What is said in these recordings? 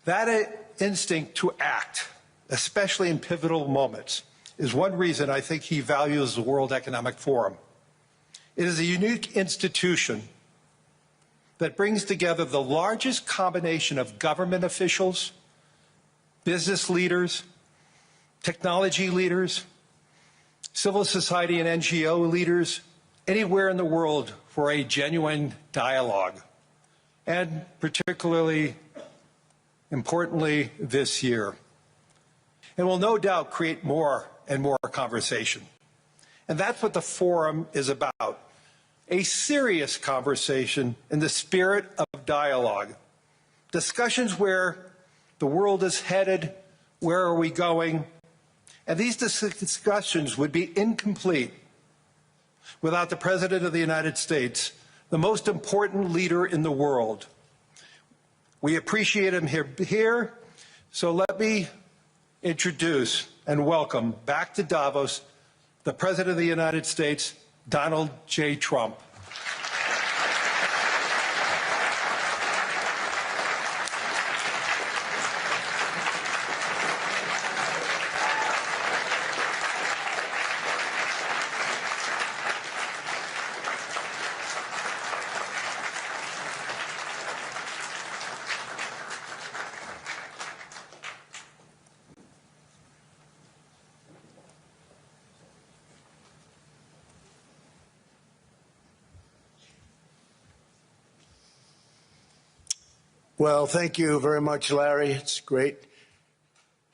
That instinct to act, especially in pivotal moments, is one reason I think he values the World Economic Forum. It is a unique institution that brings together the largest combination of government officials, business leaders, technology leaders, civil society and NGO leaders anywhere in the world for a genuine dialogue, and particularly importantly this year. It will no doubt create more and more conversation. And that's what the forum is about, a serious conversation in the spirit of dialogue. Discussions where the world is headed, where are we going? And these discussions would be incomplete without the President of the United States, the most important leader in the world. We appreciate him here, so let me introduce and welcome back to Davos the President of the United States, Donald J. Trump. Well, thank you very much, Larry. It's great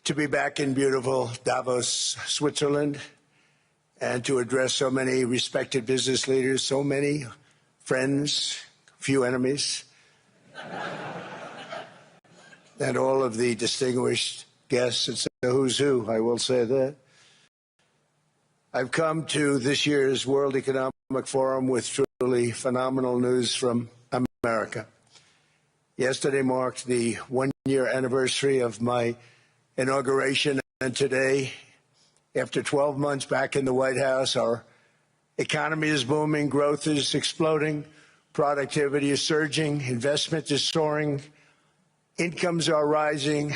to be back in beautiful Davos, Switzerland, and to address so many respected business leaders, so many friends, few enemies, and all of the distinguished guests. It's a who's who, I will say that. I've come to this year's World Economic Forum with truly phenomenal news from America. Yesterday marked the one-year anniversary of my inauguration, and today, after 12 months back in the White House, our economy is booming, growth is exploding, productivity is surging, investment is soaring, incomes are rising,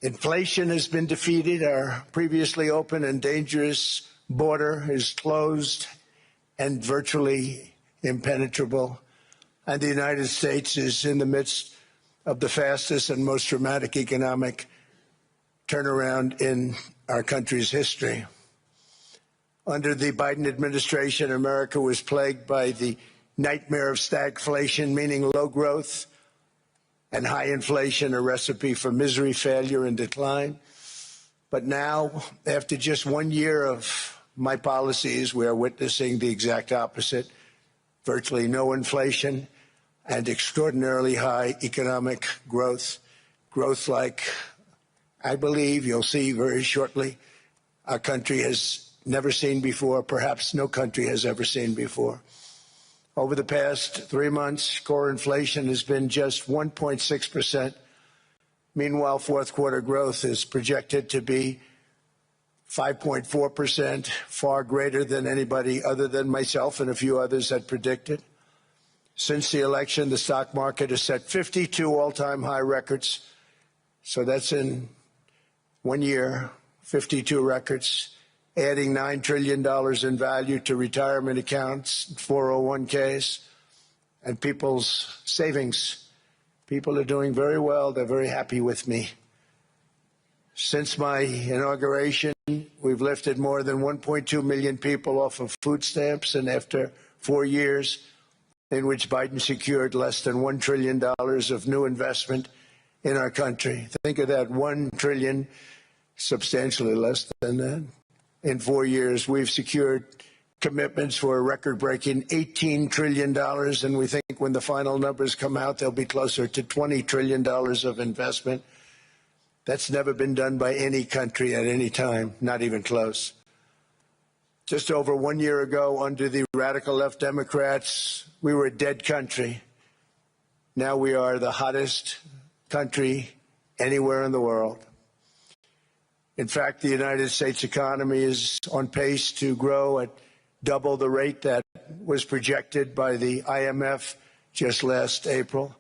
inflation has been defeated, our previously open and dangerous border is closed and virtually impenetrable. And the United States is in the midst of the fastest and most dramatic economic turnaround in our country's history. Under the Biden administration, America was plagued by the nightmare of stagflation, meaning low growth, and high inflation, a recipe for misery, failure, and decline. But now, after just 1 year of my policies, we are witnessing the exact opposite: virtually no inflation and extraordinarily high economic growth, growth like I believe you'll see very shortly our country has never seen before, perhaps no country has ever seen before. Over the past 3 months, core inflation has been just 1.6%. Meanwhile, fourth quarter growth is projected to be 5.4%, far greater than anybody other than myself and a few others had predicted. Since the election, the stock market has set 52 all-time high records. So that's in 1 year, 52 records, adding $9 trillion in value to retirement accounts, 401ks, and people's savings. People are doing very well. They're very happy with me. Since my inauguration, we've lifted more than 1.2 million people off of food stamps, and after 4 years in which Biden secured less than $1 trillion of new investment in our country. Think of that, $1 trillion, substantially less than that. In 4 years, we've secured commitments for a record-breaking $18 trillion, and we think when the final numbers come out, they'll be closer to $20 trillion of investment. That's never been done by any country at any time, not even close. Just over 1 year ago, under the radical left Democrats, we were a dead country. Now we are the hottest country anywhere in the world. In fact, the United States economy is on pace to grow at double the rate that was projected by the IMF just last April.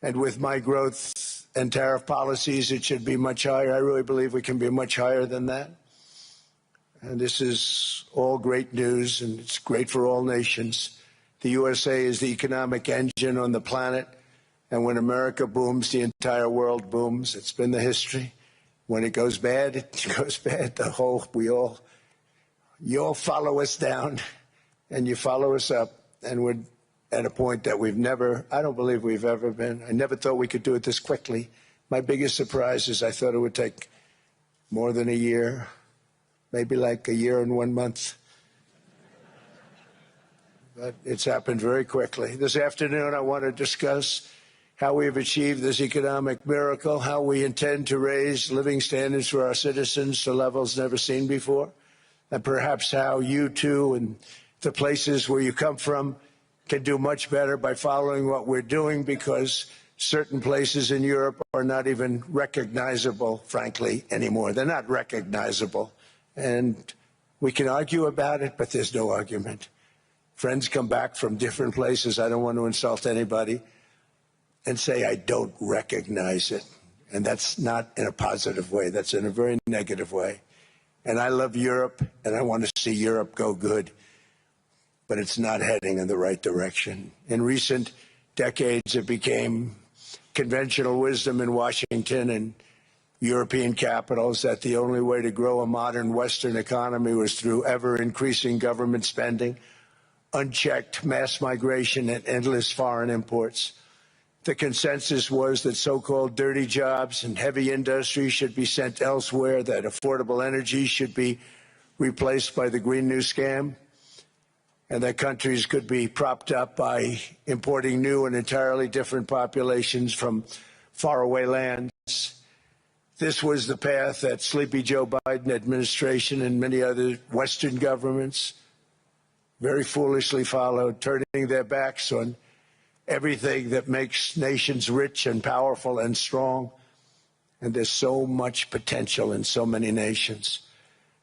And with my growth and tariff policies, it should be much higher. I really believe we can be much higher than that. And this is all great news, and it's great for all nations. The USA is the economic engine on the planet, and when America booms, the entire world booms. It's been the history. When it goes bad, it goes bad. You all follow us down, and you follow us up, and we're at a point that I don't believe we've ever been. I never thought we could do it this quickly. My biggest surprise is I thought it would take more than a year, maybe like a year and 1 month. But it's happened very quickly. This afternoon, I want to discuss how we have achieved this economic miracle, how we intend to raise living standards for our citizens to levels never seen before, and perhaps how you too and the places where you come from can do much better by following what we're doing, because certain places in Europe are not even recognizable, frankly, anymore. They're not recognizable. And we can argue about it, but there's no argument. Friends come back from different places. I don't want to insult anybody and say I don't recognize it. And that's not in a positive way. That's in a very negative way. And I love Europe, and I want to see Europe go good. But it's not heading in the right direction. In recent decades, it became conventional wisdom in Washington and European capitals that the only way to grow a modern Western economy was through ever-increasing government spending, unchecked mass migration, and endless foreign imports. The consensus was that so-called dirty jobs and heavy industry should be sent elsewhere, that affordable energy should be replaced by the Green New Scam, and that countries could be propped up by importing new and entirely different populations from faraway lands. This was the path that sleepy Joe Biden administration and many other Western governments very foolishly followed, turning their backs on everything that makes nations rich and powerful and strong. And there's so much potential in so many nations.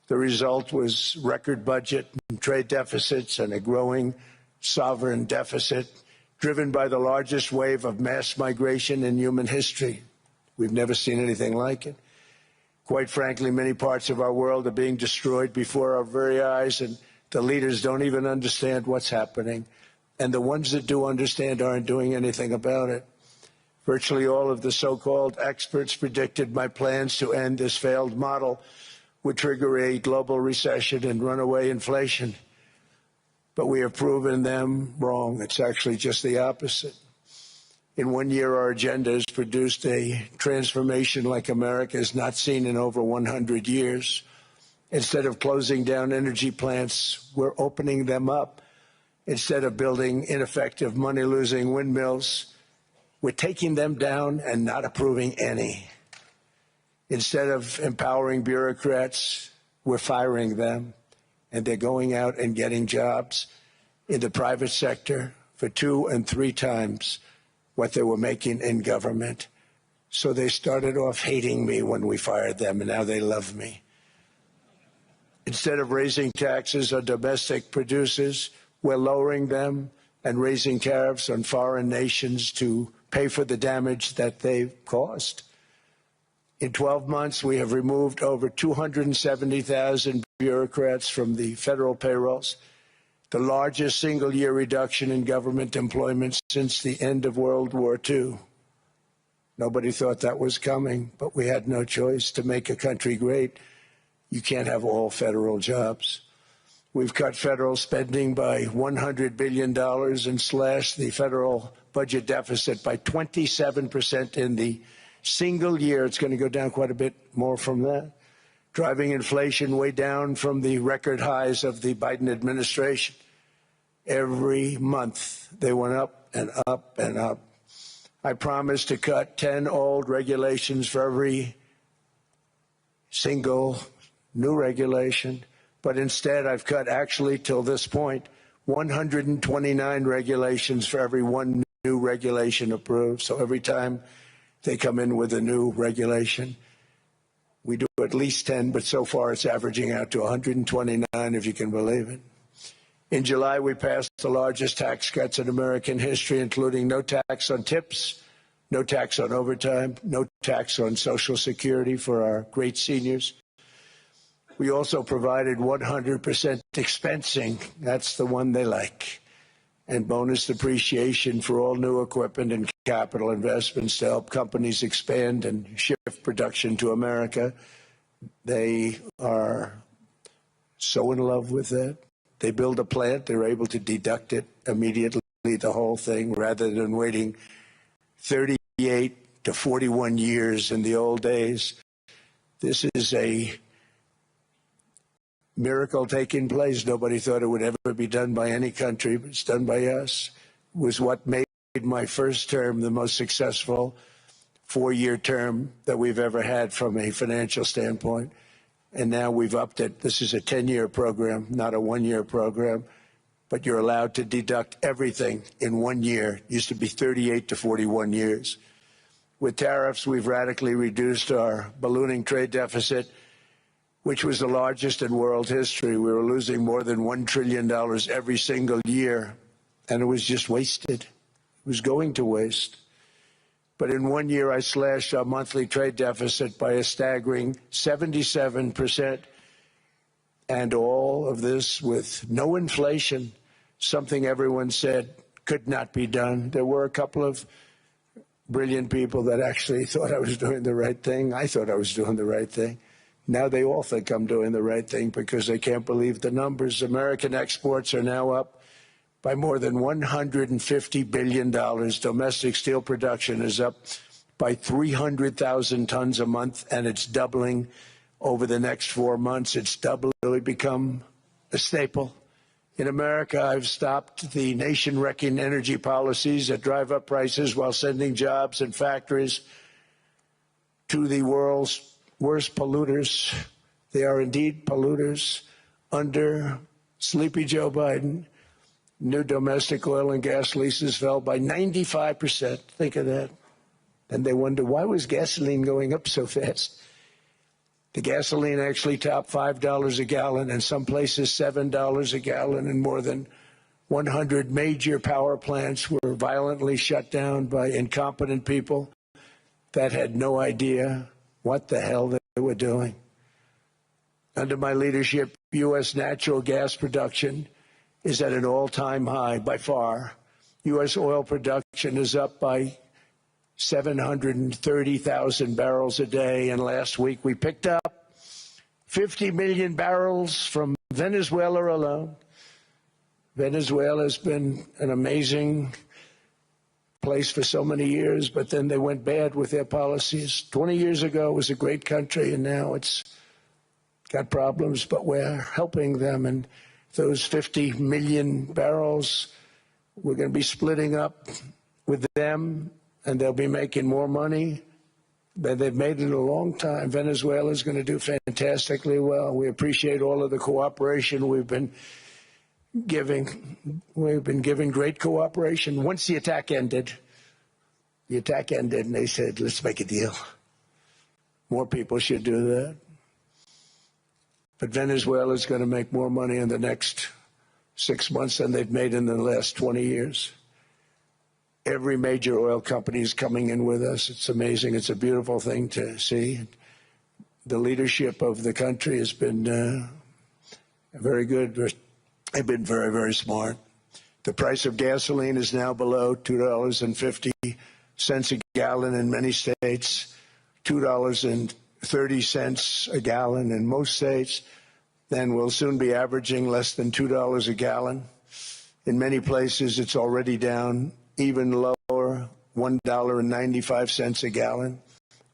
The result was record budget and trade deficits and a growing sovereign deficit driven by the largest wave of mass migration in human history. We've never seen anything like it. Quite frankly, many parts of our world are being destroyed before our very eyes, and the leaders don't even understand what's happening. And the ones that do understand aren't doing anything about it. Virtually all of the so-called experts predicted my plans to end this failed model would trigger a global recession and runaway inflation. But we have proven them wrong. It's actually just the opposite. In 1 year, our agenda has produced a transformation like America has not seen in over 100 years. Instead of closing down energy plants, we're opening them up. Instead of building ineffective, money-losing windmills, we're taking them down and not approving any. Instead of empowering bureaucrats, we're firing them, and they're going out and getting jobs in the private sector for 2 and 3 times what they were making in government. So they started off hating me when we fired them, and now they love me. Instead of raising taxes on domestic producers, we're lowering them and raising tariffs on foreign nations to pay for the damage that they've caused. In 12 months, we have removed over 270,000 bureaucrats from the federal payrolls, the largest single-year reduction in government employment since the end of World War II. Nobody thought that was coming, but we had no choice. To make a country great, you can't have all federal jobs. We've cut federal spending by $100 billion and slashed the federal budget deficit by 27% in the single year. It's going to go down quite a bit more from that, driving inflation way down from the record highs of the Biden administration. Every month, they went up and up and up. I promised to cut 10 old regulations for every single new regulation, but instead I've cut, actually till this point, 129 regulations for every one new regulation approved. So every time they come in with a new regulation, we do at least 10, but so far it's averaging out to 129, if you can believe it. In July, we passed the largest tax cuts in American history, including no tax on tips, no tax on overtime, no tax on Social Security for our great seniors. We also provided 100% expensing. That's the one they like. And bonus depreciation for all new equipment and capital investments to help companies expand and shift production to America. They are so in love with that. They build a plant, they're able to deduct it immediately, the whole thing, rather than waiting 38 to 41 years in the old days. This is a miracle taking place. Nobody thought it would ever be done by any country, but it's done by us. It was what made my first term the most successful 4-year term that we've ever had from a financial standpoint. And now we've upped it. This is a 10-year program, not a 1-year program, but you're allowed to deduct everything in 1 year. It used to be 38 to 41 years. With tariffs, we've radically reduced our ballooning trade deficit, which was the largest in world history. We were losing more than $1 trillion every single year, and it was just wasted. It was going to waste. But in 1 year, I slashed our monthly trade deficit by a staggering 77%, and all of this with no inflation, something everyone said could not be done. There were a couple of brilliant people that actually thought I was doing the right thing. I thought I was doing the right thing. Now they all think I'm doing the right thing because they can't believe the numbers. American exports are now up by more than $150 billion. Domestic steel production is up by 300,000 tons a month, and it's doubling over the next 4 months. It's doubly become a staple. In America, I've stopped the nation-wrecking energy policies that drive up prices while sending jobs and factories to the world's worst polluters. They are indeed polluters. Under Sleepy Joe Biden, new domestic oil and gas leases fell by 95%. Think of that. And they wonder, why was gasoline going up so fast? The gasoline actually topped $5 a gallon, and some places $7 a gallon, and more than 100 major power plants were violently shut down by incompetent people that had no idea what the hell they were doing. Under my leadership, U.S. natural gas production is at an all-time high by far. U.S. oil production is up by 730,000 barrels a day, and last week we picked up 50 million barrels from Venezuela alone. Venezuela has been an amazing place for so many years, but then they went bad with their policies. 20 years ago, it was a great country, and now it's got problems, but we're helping them. And those 50 million barrels, we're going to be splitting up with them, and they'll be making more money than they've made in a long time. Venezuela is going to do fantastically well. We appreciate all of the cooperation we've been giving. We've been giving great cooperation. Once the attack ended, and they said, let's make a deal. More people should do that. But Venezuela is going to make more money in the next 6 months than they've made in the last 20 years. Every major oil company is coming in with us. It's amazing. It's a beautiful thing to see. The leadership of the country has been very good. They've been very, very smart. The price of gasoline is now below $2.50 a gallon in many states, $2.30 a gallon in most states. Then we'll soon be averaging less than $2 a gallon. In many places, it's already down even lower, $1.95 a gallon.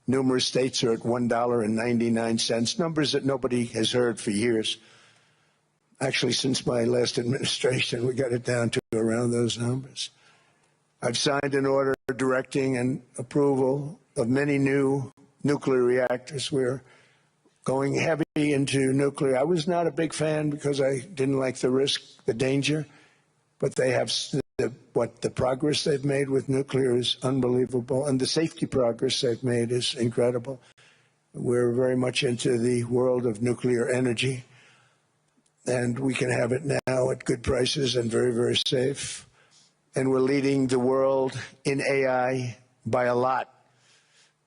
Numerous states are at $1.99, numbers that nobody has heard for years. Actually, since my last administration, we got it down to around those numbers. I've signed an order directing and approval of many new nuclear reactors. We're going heavy into nuclear. I was not a big fan because I didn't like the risk, the danger, but they have the progress they've made with nuclear is unbelievable, and the safety progress they've made is incredible. We're very much into the world of nuclear energy, and we can have it now at good prices and very, very safe. And we're leading the world in AI by a lot.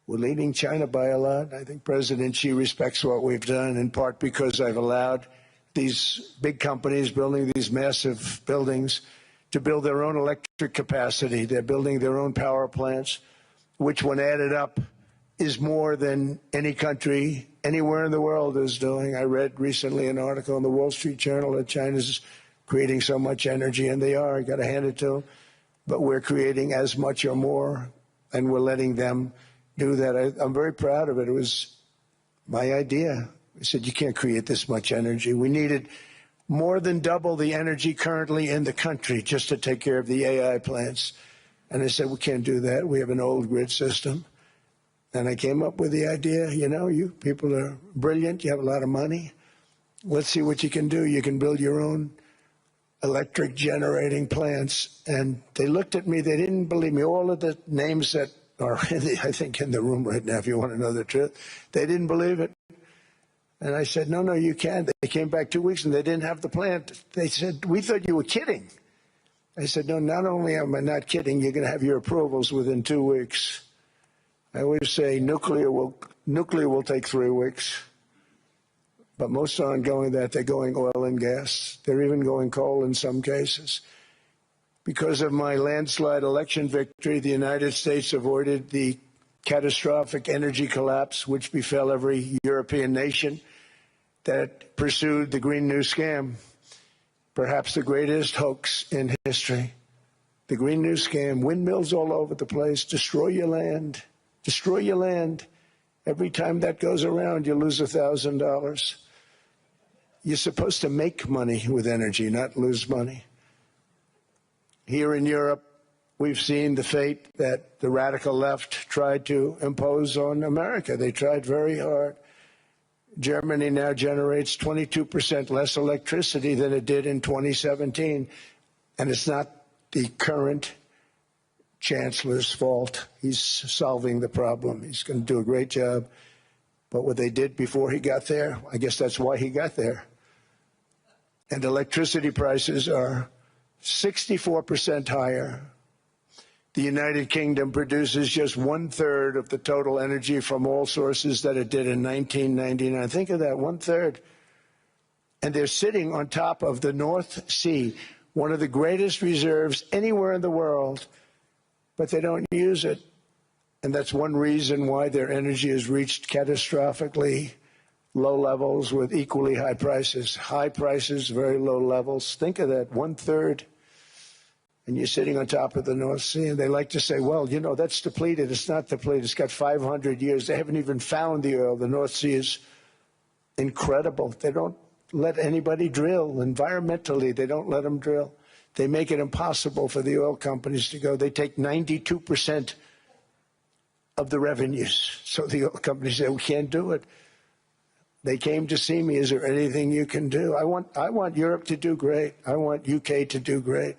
We're leading China by a lot. I think President Xi respects what we've done, in part because I've allowed these big companies building these massive buildings to build their own electric capacity. They're building their own power plants, which when added up is more than any country anywhere in the world is doing. I read recently an article in the Wall Street Journal that China's creating so much energy, and they are. I got to hand it to them. But we're creating as much or more, and we're letting them do that. I'm very proud of it. It was my idea. I said, you can't create this much energy. We needed more than double the energy currently in the country just to take care of the AI plants. And I said, we can't do that. We have an old grid system. And I came up with the idea, you know, you people are brilliant. You have a lot of money. Let's see what you can do. You can build your own electric generating plants. And they looked at me. They didn't believe me. All of the names that are, I think, in the room right now, if you want to know the truth, they didn't believe it. And I said, no, you can't. They came back 2 weeks and they didn't have the plant. They said, we thought you were kidding. I said, no, not only am I not kidding, you're going to have your approvals within 2 weeks. I always say nuclear will take 3 weeks. But most aren't going that. They're going oil and gas. They're even going coal in some cases. Because of my landslide election victory, the United States avoided the catastrophic energy collapse which befell every European nation that pursued the Green New Scam, perhaps the greatest hoax in history. The Green New Scam, windmills all over the place, destroy your land, destroy your land. Every time that goes around, you lose $1,000. You're supposed to make money with energy, not lose money. Here in Europe, we've seen the fate that the radical left tried to impose on America. They tried very hard. Germany now generates 22% less electricity than it did in 2017. And it's not the current chancellor's fault. He's solving the problem. He's going to do a great job. But what they did before he got there, I guess that's why he got there. And electricity prices are 64% higher. The United Kingdom produces just 1/3 of the total energy from all sources that it did in 1999. Think of that, 1/3. And they're sitting on top of the North Sea, one of the greatest reserves anywhere in the world, but they don't use it. And that's one reason why their energy has reached catastrophically low levels with equally high prices. High prices, very low levels. Think of that, 1/3. And you're sitting on top of the North Sea, and they like to say, well, you know, that's depleted. It's not depleted. It's got 500 years. They haven't even found the oil. The North Sea is incredible. They don't let anybody drill. Environmentally, they don't let them drill. They make it impossible for the oil companies to go. They take 92% of the revenues. So the oil companies say, we can't do it. They came to see me. Is there anything you can do? I want Europe to do great. I want UK to do great.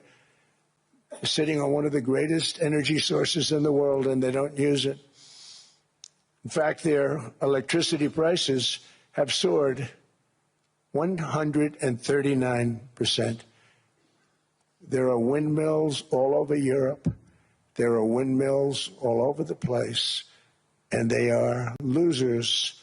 They're sitting on one of the greatest energy sources in the world, and they don't use it. In fact, their electricity prices have soared 139%. There are windmills all over Europe. There are windmills all over the place, and they are losers.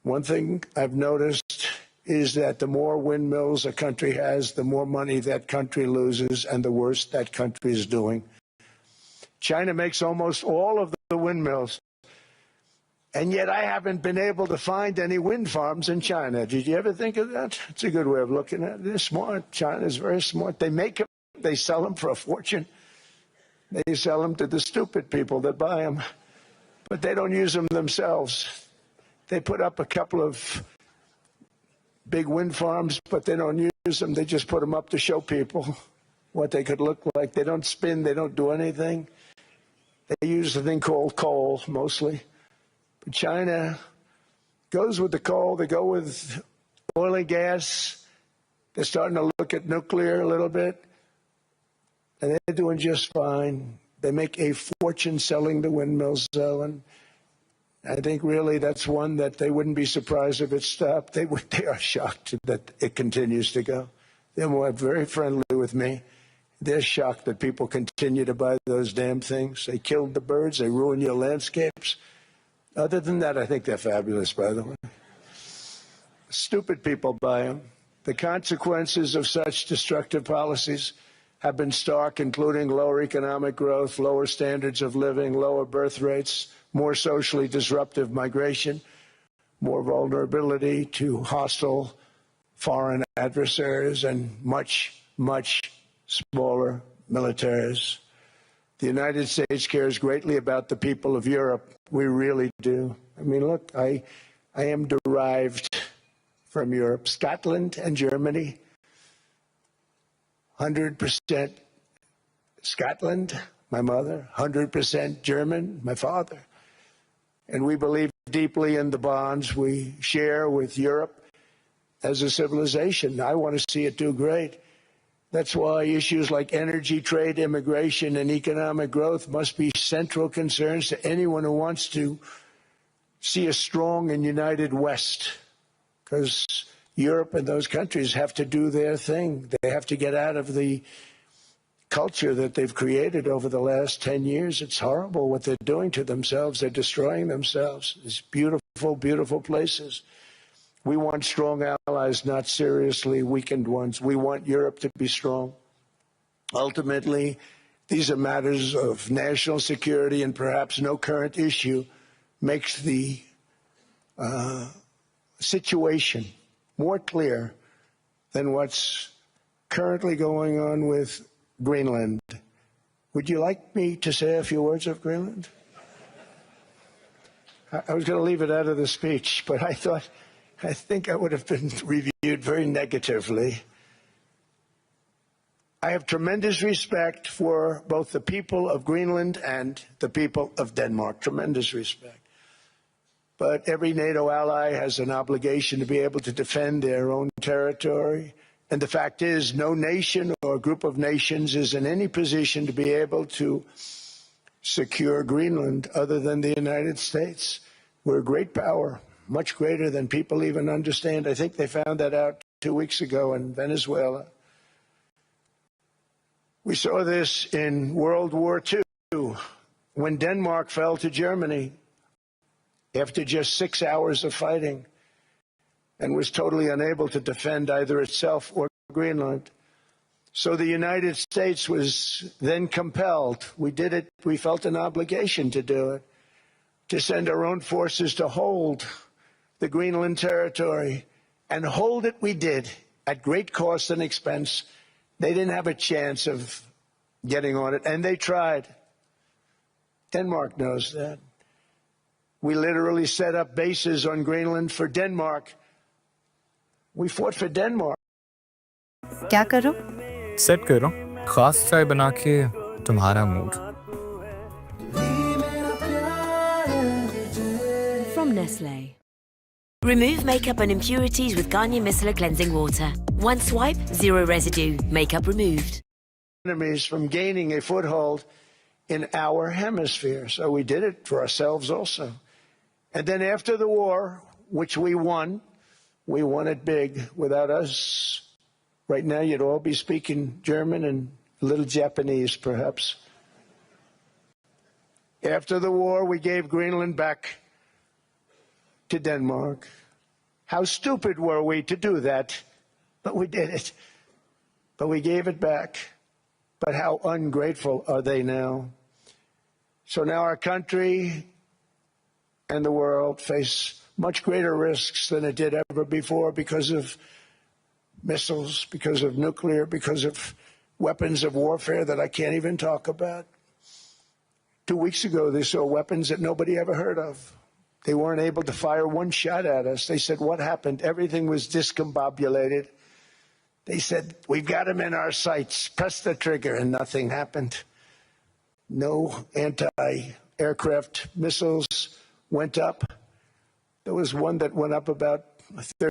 One thing I've noticed is that the more windmills a country has, the more money that country loses and the worse that country is doing. China makes almost all of the windmills, and yet I haven't been able to find any wind farms in China. Did you ever think of that? It's a good way of looking at it. They're smart. China is very smart. They make them. They sell them for a fortune. They sell them to the stupid people that buy them, but they don't use them themselves. They put up a couple of big wind farms, but they don't use them. They just put them up to show people what they could look like. They don't spin. They don't do anything. They use a thing called coal mostly. But China goes with the coal. They go with oil and gas. They're starting to look at nuclear a little bit. And they're doing just fine. They make a fortune selling the windmills, though, and I think really that's one that they wouldn't be surprised if it stopped. They are shocked that it continues to go. They're very friendly with me, They're shocked that people continue to buy those damn things. They killed the birds. They ruin your landscapes. Other than that, I think they're fabulous, by the way. Stupid people buy them. The consequences of such destructive policies have been stark, including lower economic growth, lower standards of living, lower birth rates, more socially disruptive migration, more vulnerability to hostile foreign adversaries, and much, much smaller militaries. The United States cares greatly about the people of Europe. We really do. I mean, look, I am derived from Europe. Scotland and Germany, 100% Scotland, my mother, 100% German, my father. And we believe deeply in the bonds we share with Europe as a civilization. I want to see it do great. That's why issues like energy, trade, immigration, and economic growth must be central concerns to anyone who wants to see a strong and united West, because Europe and those countries have to do their thing. They have to get out of the culture that they've created over the last 10 years. It's horrible what they're doing to themselves. They're destroying themselves. These beautiful, beautiful places. We want strong allies, not seriously weakened ones. We want Europe to be strong. Ultimately, these are matters of national security, and perhaps no current issue makes the situation more clear than what's currently going on with Greenland. Would you like me to say a few words of Greenland? I was going to leave it out of the speech, but I think I would have been reviewed very negatively. I have tremendous respect for both the people of Greenland and the people of Denmark, tremendous respect. But every NATO ally has an obligation to be able to defend their own territory. And the fact is, no nation or group of nations is in any position to be able to secure Greenland other than the United States. We're a great power, much greater than people even understand. I think they found that out 2 weeks ago in Venezuela. We saw this in World War II, when Denmark fell to Germany after just 6 hours of fighting and was totally unable to defend either itself or Greenland. So the United States was then compelled, we did it, we felt an obligation to do it, to send our own forces to hold the Greenland territory, and hold it we did at great cost and expense. They didn't have a chance of getting on it, and they tried. Denmark knows that. We literally set up bases on Greenland for Denmark. We fought for Denmark. क्या करो? Set करो खास चाय बना के तुम्हारा mood. From Nestle. Remove makeup and impurities with Garnier Micellar Cleansing Water. One swipe, zero residue. Makeup removed. Enemies from gaining a foothold in our hemisphere. So we did it for ourselves also. And then after the war, which we won it big. Without us, right now you'd all be speaking German and a little Japanese, perhaps. After the war, we gave Greenland back to Denmark. How stupid were we to do that? But we did it. But we gave it back. But how ungrateful are they now? So now our country and the world face much greater risks than it did ever before because of missiles, because of nuclear, because of weapons of warfare that I can't even talk about. 2 weeks ago, they saw weapons that nobody ever heard of. They weren't able to fire one shot at us. They said, what happened? Everything was discombobulated. They said, we've got them in our sights. Press the trigger, and nothing happened. No anti-aircraft missiles went up. There was one that went up about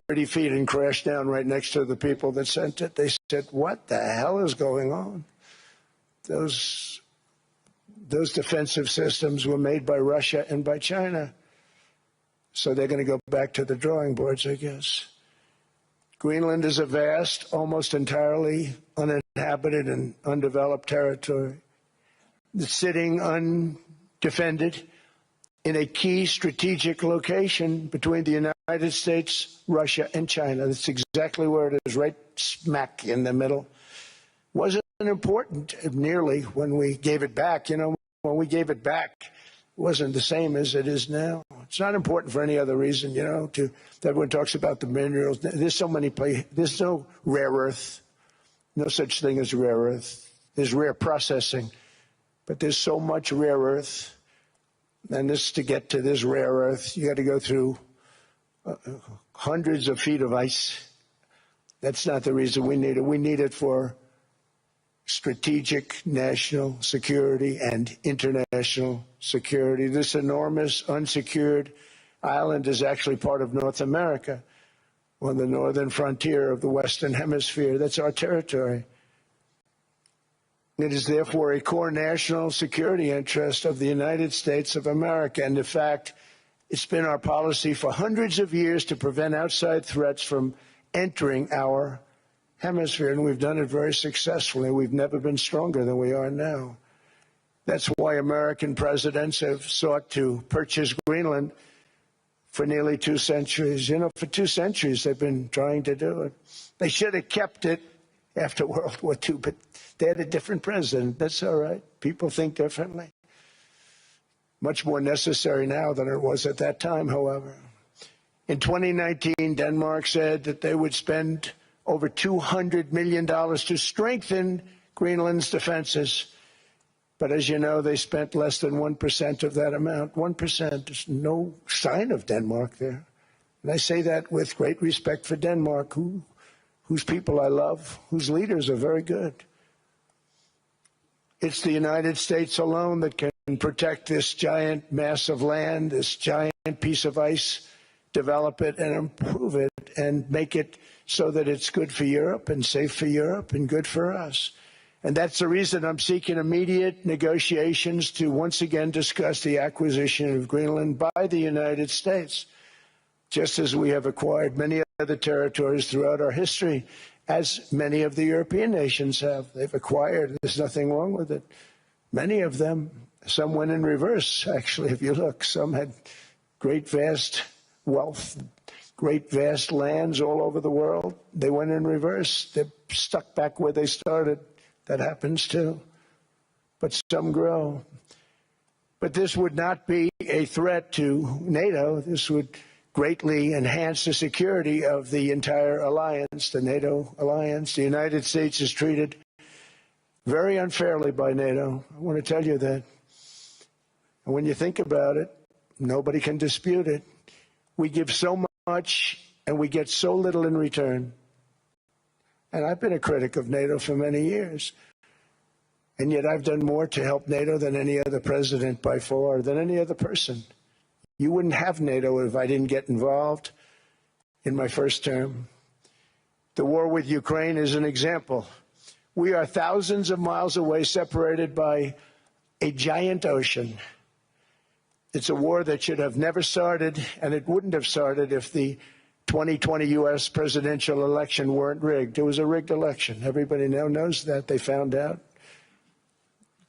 30 feet and crashed down right next to the people that sent it. They said, what the hell is going on? Those defensive systems were made by Russia and by China. So they're going to go back to the drawing boards, I guess. Greenland is a vast, almost entirely uninhabited and undeveloped territory that's sitting undefended in a key strategic location between the United States, Russia, and China. That's exactly where it is, right smack in the middle. Wasn't important nearly when we gave it back. You know, when we gave it back, it wasn't the same as it is now. It's not important for any other reason, you know, everyone talks about the minerals. There's so many places. There's no rare earth, no such thing as rare earth. There's rare processing, but there's so much rare earth. And to get to this rare earth, you got to go through hundreds of feet of ice. That's not the reason we need it. We need it for strategic national security and international security. This enormous unsecured island is actually part of North America, on the northern frontier of the Western Hemisphere. That's our territory. It is therefore a core national security interest of the United States of America. And in fact, it's been our policy for hundreds of years to prevent outside threats from entering our hemisphere, and we've done it very successfully. We've never been stronger than we are now. That's why American presidents have sought to purchase Greenland for nearly 2 centuries. You know, for 2 centuries they've been trying to do it. They should have kept it after World War II, but they had a different president. That's all right. People think differently. Much more necessary now than it was at that time, however. In 2019, Denmark said that they would spend over $200 million to strengthen Greenland's defenses. But as you know, they spent less than 1% of that amount. 1%. There's no sign of Denmark there. And I say that with great respect for Denmark, whose people I love, whose leaders are very good. It's the United States alone that can protect this giant mass of land, this giant piece of ice, develop it and improve it and make it so that it's good for Europe and safe for Europe and good for us. And that's the reason I'm seeking immediate negotiations to once again discuss the acquisition of Greenland by the United States, just as we have acquired many other territories throughout our history, as many of the European nations have. They've acquired. There's nothing wrong with it. Many of them, some went in reverse, actually, if you look. Some had great, vast wealth, great vast lands all over the world. They went in reverse. They're stuck back where they started. That happens too. But some grow. But this would not be a threat to NATO. This would greatly enhance the security of the entire alliance, the NATO alliance. The United States is treated very unfairly by NATO. I want to tell you that. And when you think about it, nobody can dispute it. We give so much and we get so little in return. And I've been a critic of NATO for many years. And yet I've done more to help NATO than any other president by far, than any other person. You wouldn't have NATO if I didn't get involved in my first term. The war with Ukraine is an example. We are thousands of miles away, separated by a giant ocean. It's a war that should have never started, and it wouldn't have started if the 2020 U.S. presidential election weren't rigged. It was a rigged election. Everybody now knows that. They found out.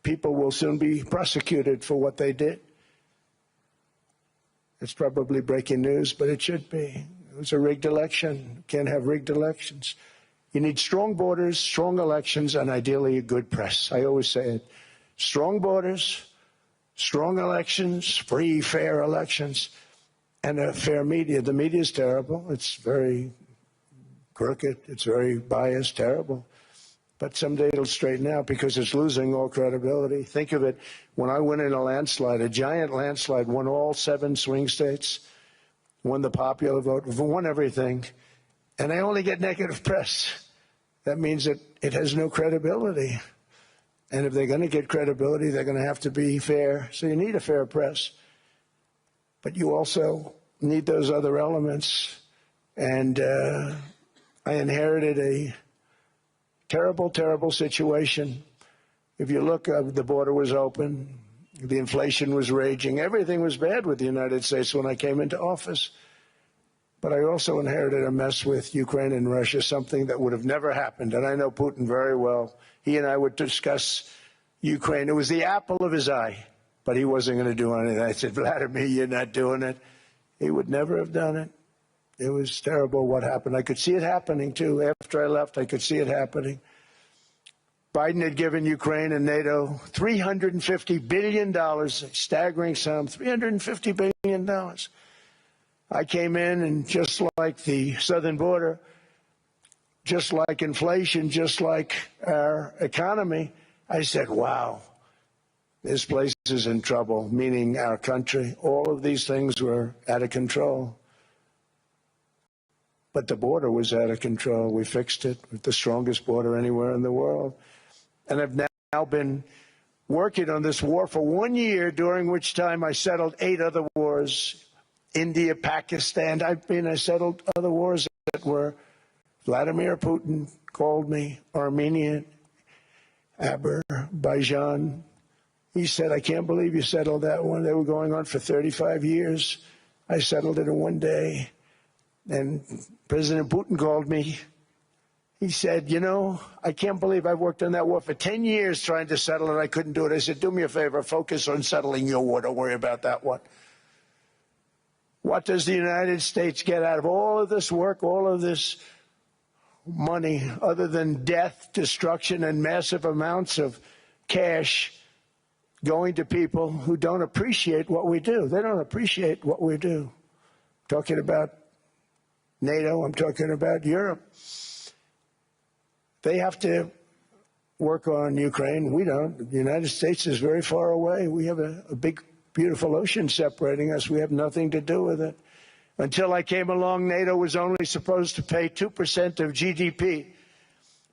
People will soon be prosecuted for what they did. It's probably breaking news, but it should be. It was a rigged election. You can't have rigged elections. You need strong borders, strong elections, and ideally a good press. I always say it. Strong borders, strong elections, free, fair elections, and a fair media. The media is terrible. It's very crooked. It's very biased, terrible. But someday it'll straighten out because it's losing all credibility. Think of it. When I went in a landslide, a giant landslide, won all 7 swing states, won the popular vote, won everything, and I only get negative press. That means that it has no credibility. And if they're going to get credibility, they're going to have to be fair. So you need a fair press. But you also need those other elements. And I inherited a terrible, terrible situation. If you look, the border was open. The inflation was raging. Everything was bad with the United States when I came into office. But I also inherited a mess with Ukraine and Russia, something that would have never happened. And I know Putin very well. He and I would discuss Ukraine. It was the apple of his eye, but he wasn't going to do anything. I said, Vladimir, you're not doing it. He would never have done it. It was terrible what happened. I could see it happening, too. After I left, I could see it happening. Biden had given Ukraine and NATO $350 billion, a staggering sum, $350 billion. I came in, and just like the southern border, just like inflation, just like our economy, I said, wow, this place is in trouble, meaning our country. All of these things were out of control. But the border was out of control. We fixed it with the strongest border anywhere in the world. And I've now been working on this war for 1 year, during which time I settled 8 other wars. India, Pakistan. I settled other wars that were Vladimir Putin called me, Armenia, Azerbaijan. He said, I can't believe you settled that one. They were going on for 35 years. I settled it in 1 day. And President Putin called me. He said, you know, I can't believe I worked on that war for 10 years trying to settle it. I couldn't do it. I said, do me a favor, focus on settling your war. Don't worry about that one. What does the United States get out of all of this work, all of this money, other than death, destruction, and massive amounts of cash going to people who don't appreciate what we do? They don't appreciate what we do. I'm talking about NATO, I'm talking about Europe. They have to work on Ukraine. We don't. The United States is very far away. We have a big, beautiful ocean separating us. We have nothing to do with it. Until I came along, NATO was only supposed to pay 2% of GDP.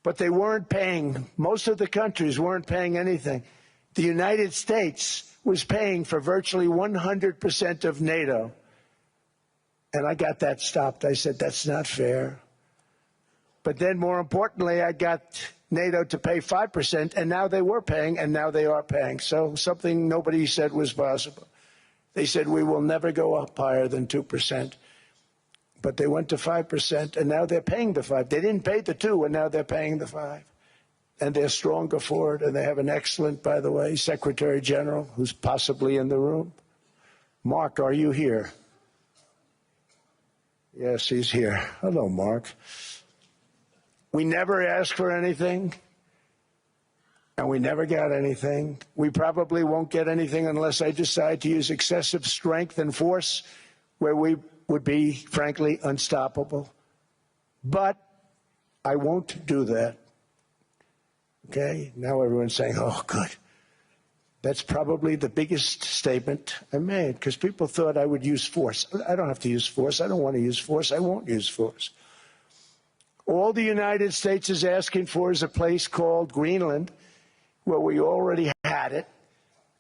But they weren't paying. Most of the countries weren't paying anything. The United States was paying for virtually 100% of NATO. And I got that stopped. I said, that's not fair. But then, more importantly, I got NATO to pay 5%, and now they were paying, and now they are paying. So something nobody said was possible. They said, we will never go up higher than 2%. But they went to 5%, and now they're paying the 5. They didn't pay the 2, and now they're paying the 5. And they're stronger for it, and they have an excellent, by the way, Secretary General, who's possibly in the room. Mark, are you here? Yes, he's here. Hello, Mark. We never asked for anything, and we never got anything. We probably won't get anything unless I decide to use excessive strength and force, where we would be, frankly, unstoppable. But I won't do that. Okay? Now everyone's saying, oh, good. That's probably the biggest statement I made, because people thought I would use force. I don't have to use force. I don't want to use force. I won't use force. All the United States is asking for is a place called Greenland, where we already had it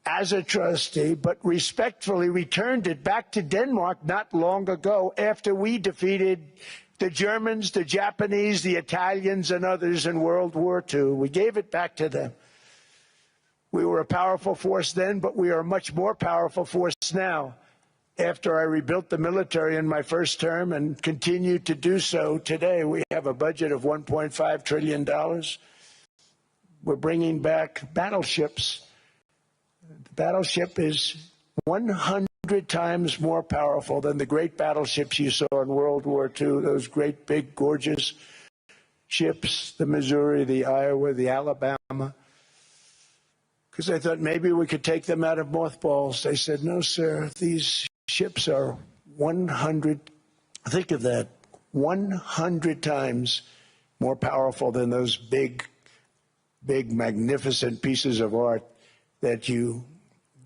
as a trustee, but respectfully returned it back to Denmark not long ago after we defeated the Germans, the Japanese, the Italians, and others in World War II. We gave it back to them. We were a powerful force then, but we are a much more powerful force now. After I rebuilt the military in my first term and continue to do so today, we have a budget of $1.5 trillion. We're bringing back battleships. The battleship is 100 times more powerful than the great battleships you saw in World War II, those great, big, gorgeous ships, the Missouri, the Iowa, the Alabama. Because I thought maybe we could take them out of mothballs. They said, no, sir, these ships are 100, think of that, 100 times more powerful than those big, magnificent pieces of art that you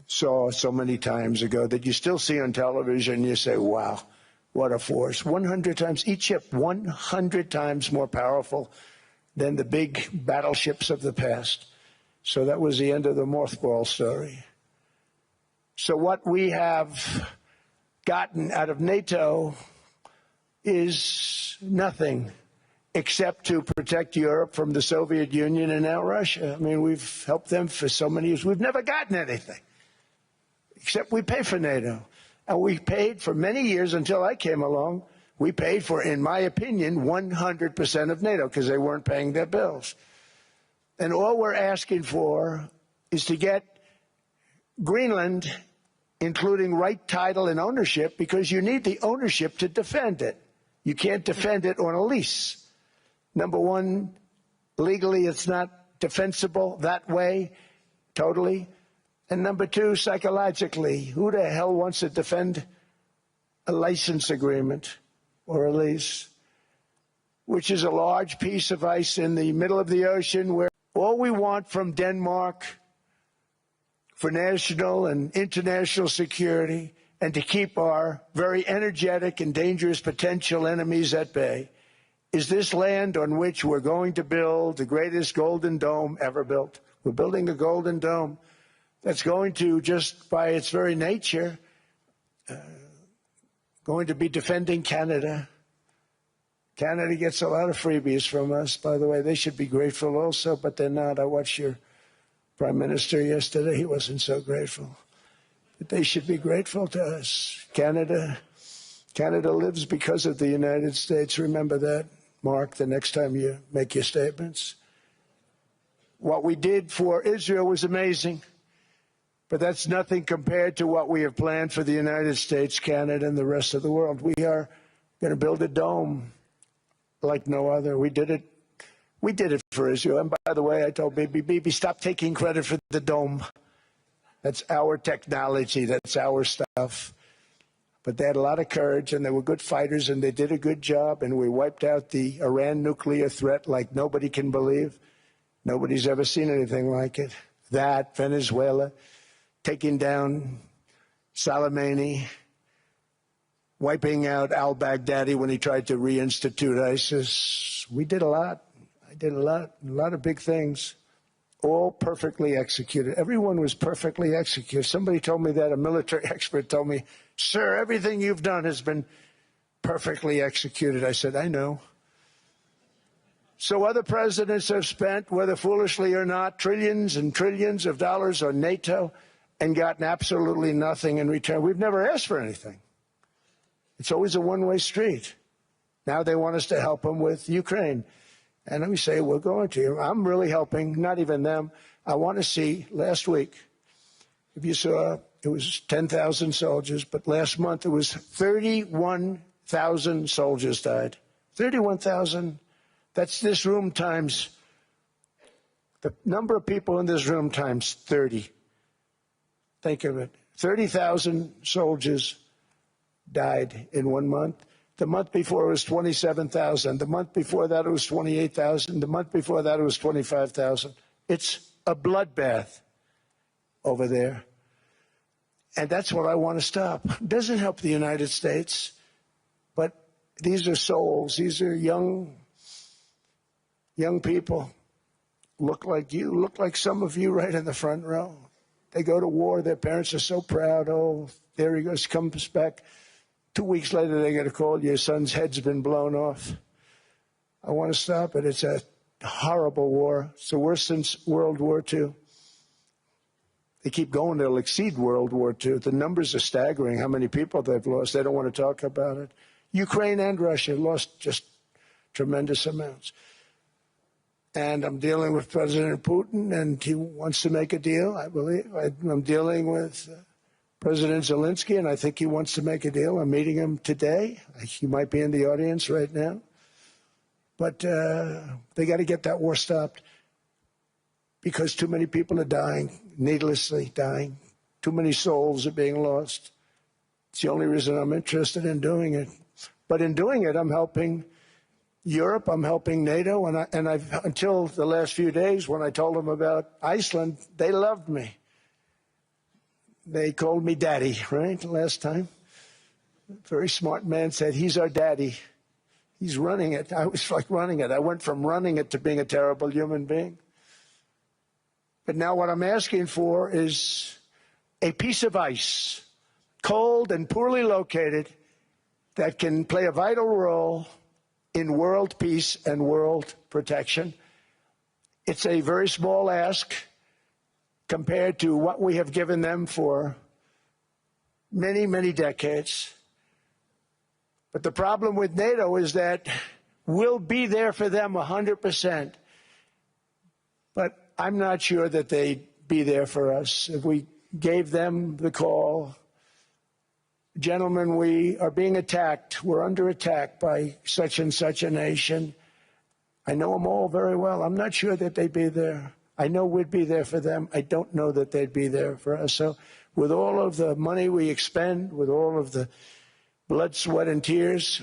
saw so many times ago, that you still see on television. You say, wow, what a force. 100 times, each ship 100 times more powerful than the big battleships of the past. So that was the end of the mothball story. So what we have gotten out of NATO is nothing except to protect Europe from the Soviet Union and now Russia. I mean, we've helped them for so many years. We've never gotten anything, except we pay for NATO. And we paid for many years until I came along. We paid for, in my opinion, 100% of NATO because they weren't paying their bills. And all we're asking for is to get Greenland, including right title and ownership, because you need the ownership to defend it. You can't defend it on a lease. Number one, legally it's not defensible that way, totally. And number two, psychologically, who the hell wants to defend a license agreement or a lease, which is a large piece of ice in the middle of the ocean where all we want from Denmark for national and international security and to keep our very energetic and dangerous potential enemies at bay is this land on which we're going to build the greatest golden dome ever built. We're building a golden dome that's going to, just by its very nature, going to be defending Canada. Canada gets a lot of freebies from us, by the way. They should be grateful also, but they're not. I watched your Prime Minister yesterday. He wasn't so grateful. But they should be grateful to us. Canada lives because of the United States. Remember that, Mark, the next time you make your statements. What we did for Israel was amazing, but that's nothing compared to what we have planned for the United States, Canada, and the rest of the world. We are going to build a dome like no other. We did it for Israel. And by the way, I told Bibi, stop taking credit for the dome. That's our technology. That's our stuff. But they had a lot of courage, and they were good fighters, and they did a good job, and we wiped out the Iran nuclear threat like nobody can believe. Nobody's ever seen anything like it. That, Venezuela, taking down Soleimani, wiping out al-Baghdadi when he tried to reinstitute ISIS. We did a lot. I did a lot of big things, all perfectly executed. Everyone was perfectly executed. Somebody told me that, a military expert told me, sir, everything you've done has been perfectly executed. I said, I know. So other presidents have spent, whether foolishly or not, trillions and trillions of dollars on NATO and gotten absolutely nothing in return. We've never asked for anything. It's always a one-way street. Now they want us to help them with Ukraine. And we say, we're going to. I'm really helping, not even them. I want to see, last week, if you saw, it was 10,000 soldiers, but last month it was 31,000 soldiers died. 31,000. That's this room times, the number of people in this room times 30. Think of it. 30,000 soldiers died in 1 month. The month before it was 27,000. The month before that it was 28,000. The month before that it was 25,000. It's a bloodbath over there. And that's what I want to stop. It doesn't help the United States, but these are souls. These are young people. Look like you, look like some of you right in the front row. They go to war. Their parents are so proud. Oh, there he goes, comes back. 2 weeks later, they get a call, your son's head's been blown off. I want to stop it. It's a horrible war. It's the worst since World War II. They keep going. They'll exceed World War II. The numbers are staggering, how many people they've lost. They don't want to talk about it. Ukraine and Russia lost just tremendous amounts. And I'm dealing with President Putin, and he wants to make a deal, I believe. I'm dealing with President Zelensky, and I think he wants to make a deal. I'm meeting him today. He might be in the audience right now. But they got to get that war stopped because too many people are dying, needlessly dying. Too many souls are being lost. It's the only reason I'm interested in doing it. But in doing it, I'm helping Europe, I'm helping NATO, and I've until the last few days when I told them about Iceland, they loved me. They called me daddy, right, last time. A very smart man said, he's our daddy. He's running it. I was like running it. I went from running it to being a terrible human being. But now what I'm asking for is a piece of ice, cold and poorly located, that can play a vital role in world peace and world protection. It's a very small ask compared to what we have given them for many, many decades. But the problem with NATO is that we'll be there for them 100%. But I'm not sure that they'd be there for us. If we gave them the call, gentlemen, we are being attacked. We're under attack by such and such a nation. I know them all very well. I'm not sure that they'd be there. I know we'd be there for them. I don't know that they'd be there for us. So with all of the money we expend, with all of the blood, sweat, and tears,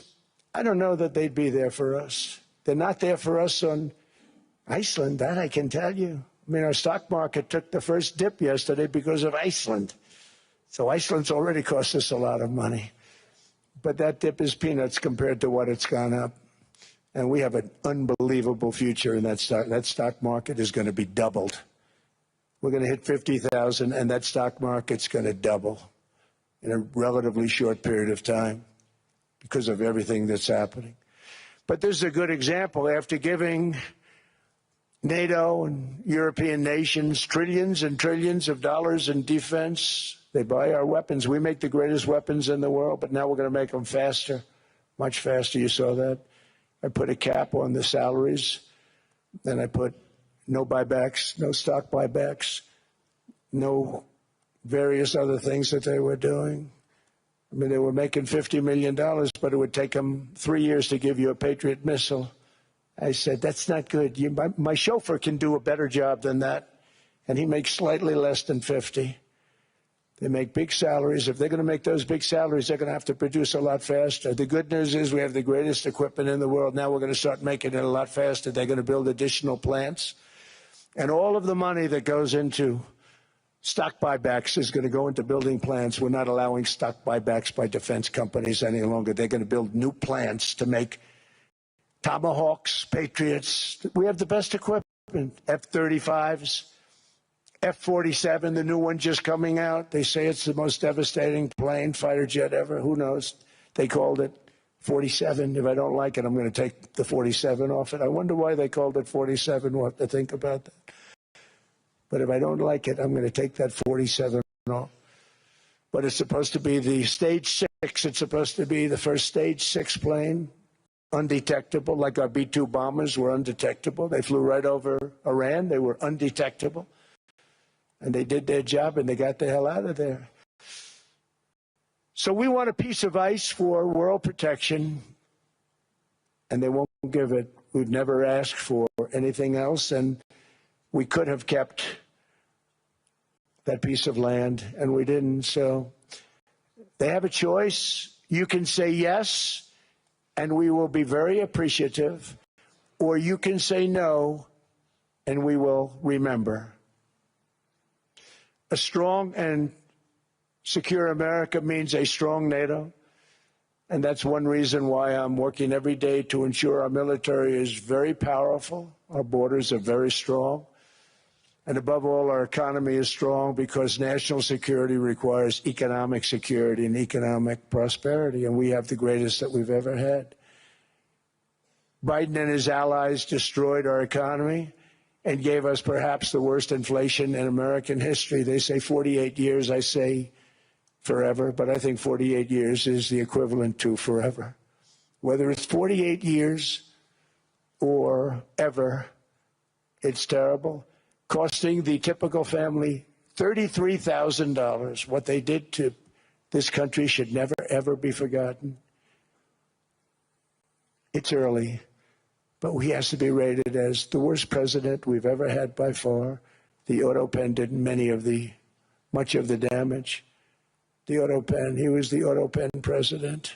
I don't know that they'd be there for us. They're not there for us on Iceland, that I can tell you. I mean, our stock market took the first dip yesterday because of Iceland. So Iceland's already cost us a lot of money. But that dip is peanuts compared to what it's gone up. And we have an unbelievable future in that stock. That stock market is going to be doubled. We're going to hit 50,000, and that stock market's going to double in a relatively short period of time because of everything that's happening. But this is a good example. After giving NATO and European nations trillions and trillions of dollars in defense, they buy our weapons. We make the greatest weapons in the world, but now we're going to make them faster, much faster. You saw that. I put a cap on the salaries. Then I put no buybacks, no stock buybacks, no various other things that they were doing. I mean, they were making $50 million, but it would take them 3 years to give you a Patriot missile. I said, that's not good. My chauffeur can do a better job than that, and he makes slightly less than 50. They make big salaries. If they're going to make those big salaries, they're going to have to produce a lot faster. The good news is we have the greatest equipment in the world. Now we're going to start making it a lot faster. They're going to build additional plants. And all of the money that goes into stock buybacks is going to go into building plants. We're not allowing stock buybacks by defense companies any longer. They're going to build new plants to make Tomahawks, Patriots. We have the best equipment, F-35s. F-47, the new one just coming out. They say it's the most devastating plane, fighter jet ever. Who knows? They called it 47. If I don't like it, I'm going to take the 47 off it. I wonder why they called it 47. We'll have to think about that. But if I don't like it, I'm going to take that 47 off. But it's supposed to be the Stage 6. It's supposed to be the first Stage 6 plane, undetectable, like our B-2 bombers were undetectable. They flew right over Iran. They were undetectable. And they did their job, and they got the hell out of there. So we want a piece of ice for world protection, and they won't give it. We've never asked for anything else, and we could have kept that piece of land, and we didn't. So they have a choice. You can say yes, and we will be very appreciative, or you can say no, and we will remember. A strong and secure America means a strong NATO, and that's one reason why I'm working every day to ensure our military is very powerful, our borders are very strong, and above all, our economy is strong because national security requires economic security and economic prosperity, and we have the greatest that we've ever had. Biden and his allies destroyed our economy and gave us perhaps the worst inflation in American history. They say 48 years, I say forever, but I think 48 years is the equivalent to forever. Whether it's 48 years or ever, it's terrible, costing the typical family $33,000. What they did to this country should never, ever be forgotten. It's early. But he has to be rated as the worst president we've ever had by far. The auto pen did much of the damage. The auto pen, he was the auto pen president.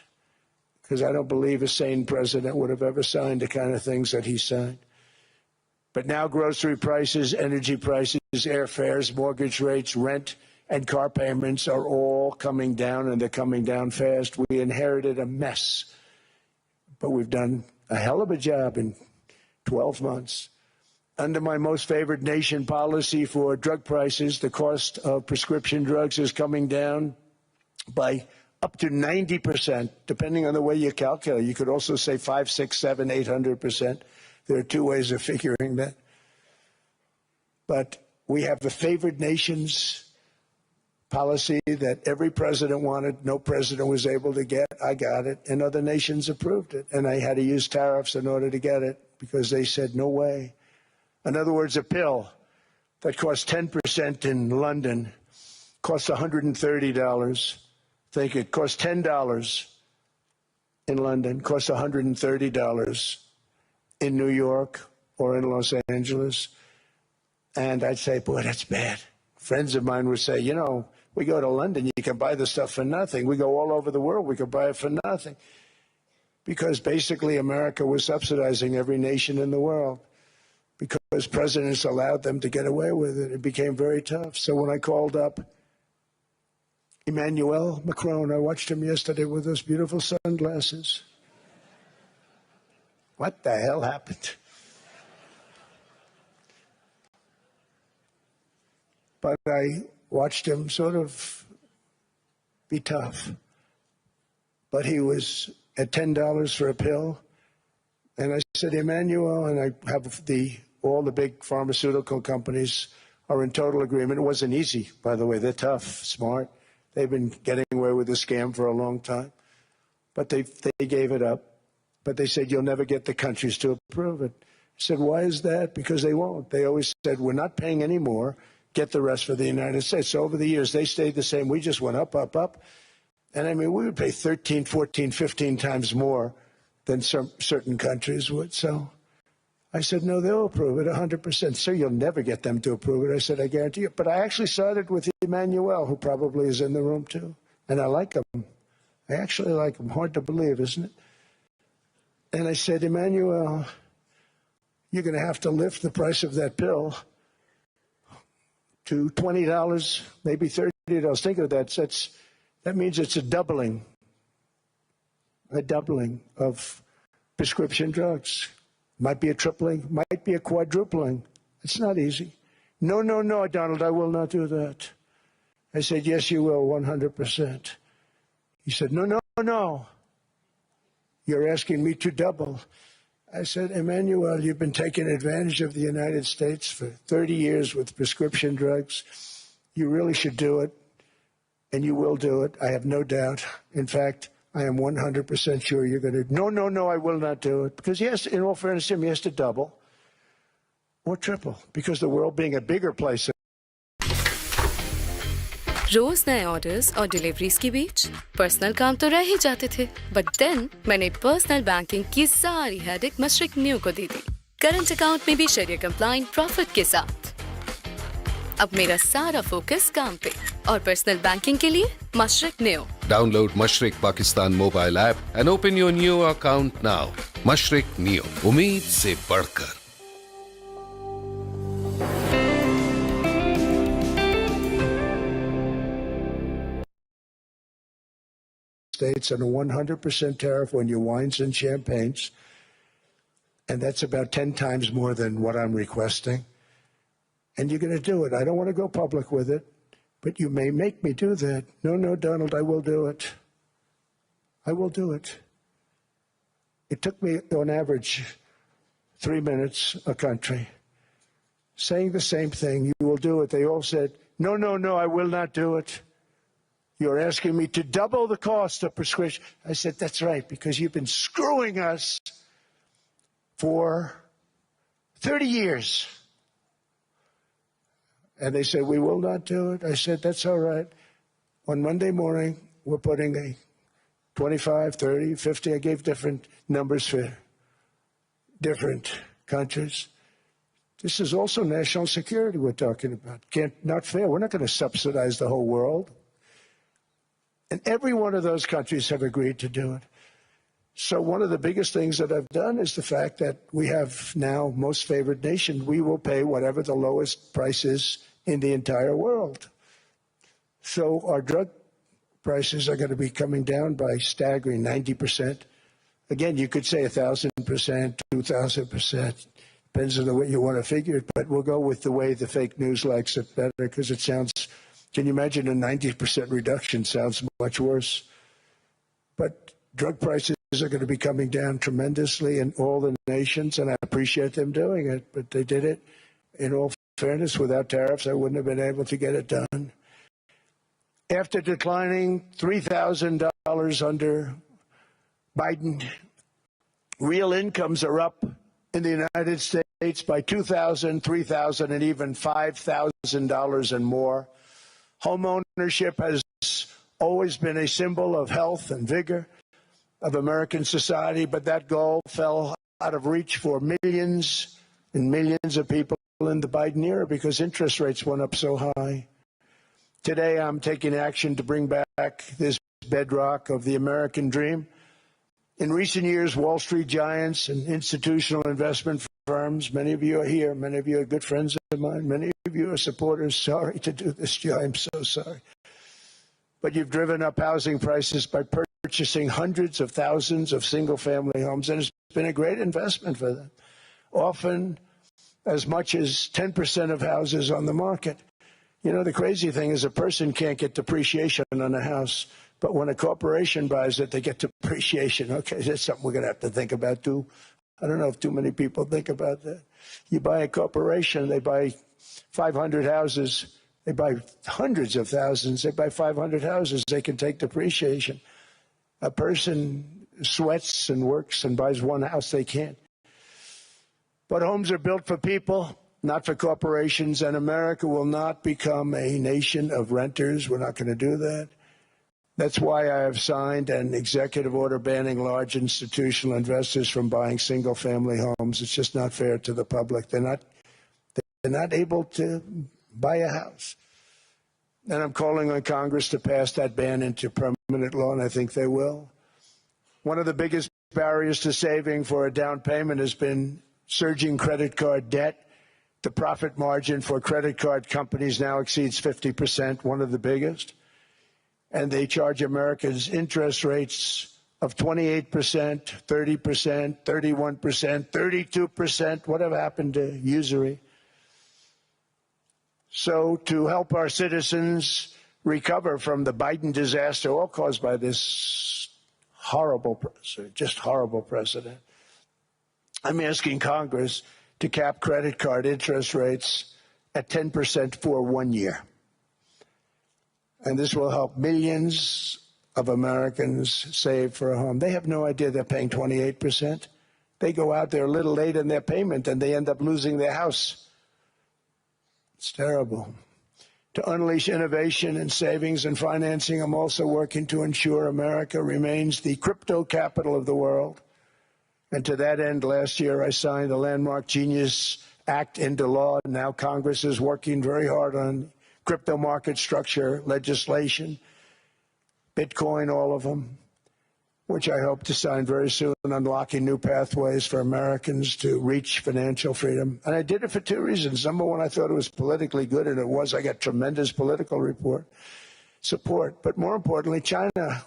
Because I don't believe a sane president would have ever signed the kind of things that he signed. But now grocery prices, energy prices, airfares, mortgage rates, rent, and car payments are all coming down, and they're coming down fast. We inherited a mess. But we've done a hell of a job in 12 months. Under my most favored nation policy for drug prices, the cost of prescription drugs is coming down by up to 90%, depending on the way you calculate. You could also say 5, 6, 7, 800%. There are two ways of figuring that. But we have the favored nations policy that every president wanted, no president was able to get. I got it, and other nations approved it. And I had to use tariffs in order to get it because they said, no way. In other words, a pill that costs 10% in London costs $130. Think it costs $10 in London, costs $130 in New York or in Los Angeles. And I'd say, boy, that's bad. Friends of mine would say, you know, we go to London, you can buy the stuff for nothing. We go all over the world, we can buy it for nothing. Because basically America was subsidizing every nation in the world because presidents allowed them to get away with it. It became very tough. So when I called up Emmanuel Macron, I watched him yesterday with those beautiful sunglasses. What the hell happened? But I watched him sort of be tough. But he was at $10 for a pill. And I said, Emmanuel, and I have all the big pharmaceutical companies are in total agreement. It wasn't easy, by the way. They're tough, smart. They've been getting away with the scam for a long time. But they gave it up. But they said, you'll never get the countries to approve it. I said, why is that? Because they won't. They always said, we're not paying any more. Get the rest for the United States. So over the years, they stayed the same. We just went up, up, up. And I mean, we would pay 13, 14, 15 times more than certain countries would. So I said, no, they'll approve it 100%. Sir, you'll never get them to approve it. I said, I guarantee you. But I actually sided with Emmanuel, who probably is in the room too. And I like him. I actually like him. Hard to believe, isn't it? And I said, Emmanuel, you're going to have to lift the price of that pill to $20, maybe $30. Think of that. That means it's a doubling of prescription drugs. Might be a tripling, might be a quadrupling. It's not easy. No, no, no, Donald, I will not do that. I said, yes, you will, 100%. He said, no, no, no. You're asking me to double. I said, Emmanuel, you've been taking advantage of the United States for 30 years with prescription drugs. You really should do it, and you will do it. I have no doubt. In fact, I am 100% sure you're going to. No, no, no, I will not do it. Because, yes, in all fairness to him, he has to double or triple. Because the world being a bigger place. रोज नए orders और deliveries के बीच personal काम तो रह ही जाते थे, but then मैंने personal banking की सारी हेडेक मशरिक न्यू को दी थी। करंट अकाउंट में भी शरिया कंप्लाइंट प्रॉफिट के साथ। अब मेरा सारा फोकस काम पे और पर्सनल बैंकिंग के लिए मशरिक new. Download Mashriq Pakistan mobile app and open your new account now. Mashriq Neo, उम्मीद से बढ़कर। States and a 100% tariff on your wines and champagnes. And that's about 10 times more than what I'm requesting. And you're going to do it. I don't want to go public with it, but you may make me do that. No, no, Donald, I will do it. I will do it. It took me, on average, 3 minutes a country saying the same thing. You will do it. They all said, no, no, no, I will not do it. You're asking me to double the cost of prescription. I said, that's right, because you've been screwing us for 30 years. And they said, we will not do it. I said, that's all right. On Monday morning, we're putting a 25, 30, 50. I gave different numbers for different countries. This is also national security we're talking about. Not fair. We're not going to subsidize the whole world. And every one of those countries have agreed to do it. So one of the biggest things that I've done is the fact that we have now most favored nation. We will pay whatever the lowest price is in the entire world. So our drug prices are going to be coming down by staggering 90%. Again, you could say 1,000%, 2,000%. Depends on the way you want to figure it. But we'll go with the way the fake news likes it better because it sounds. Can you imagine a 90% reduction? Sounds much worse. But drug prices are going to be coming down tremendously in all the nations, and I appreciate them doing it. But they did it, in all fairness, without tariffs. I wouldn't have been able to get it done. After declining $3,000 under Biden, real incomes are up in the United States by $2,000, $3,000, and even $5,000 and more. Home ownership has always been a symbol of health and vigor of American society, but that goal fell out of reach for millions and millions of people in the Biden era because interest rates went up so high. Today, I'm taking action to bring back this bedrock of the American dream. In recent years, Wall Street giants and institutional investment firms, many of you are here, many of you are good friends of mine, many of you are supporters. Sorry to do this, Joe, I'm so sorry. But you've driven up housing prices by purchasing hundreds of thousands of single-family homes, and it's been a great investment for them. Often as much as 10% of houses on the market. You know, the crazy thing is a person can't get depreciation on a house, but when a corporation buys it, they get depreciation. Okay, that's something we're going to have to think about, too. I don't know if too many people think about that. You buy a corporation, they buy 500 houses. They buy hundreds of thousands. They buy 500 houses. They can take depreciation. A person sweats and works and buys one house. They can't. But homes are built for people, not for corporations, and America will not become a nation of renters. We're not going to do that. That's why I have signed an executive order banning large institutional investors from buying single-family homes. It's just not fair to the public. They're not able to buy a house. And I'm calling on Congress to pass that ban into permanent law, and I think they will. One of the biggest barriers to saving for a down payment has been surging credit card debt. The profit margin for credit card companies now exceeds 50%, one of the biggest. And they charge Americans interest rates of 28%, 30%, 31%, 32%. Whatever happened to usury? So to help our citizens recover from the Biden disaster, all caused by this horrible precedent, I'm asking Congress to cap credit card interest rates at 10% for 1 year. And this will help millions of Americans save for a home. They have no idea they're paying 28%. They go out there a little late in their payment and they end up losing their house. It's terrible. To unleash innovation in savings and financing, I'm also working to ensure America remains the crypto capital of the world. And to that end, last year I signed the landmark Genius Act into law. Now Congress is working very hard on crypto market structure legislation, Bitcoin, all of them, which I hope to sign very soon, unlocking new pathways for Americans to reach financial freedom. And I did it for two reasons. Number one, I thought it was politically good, and it was. I got tremendous political support. But more importantly, China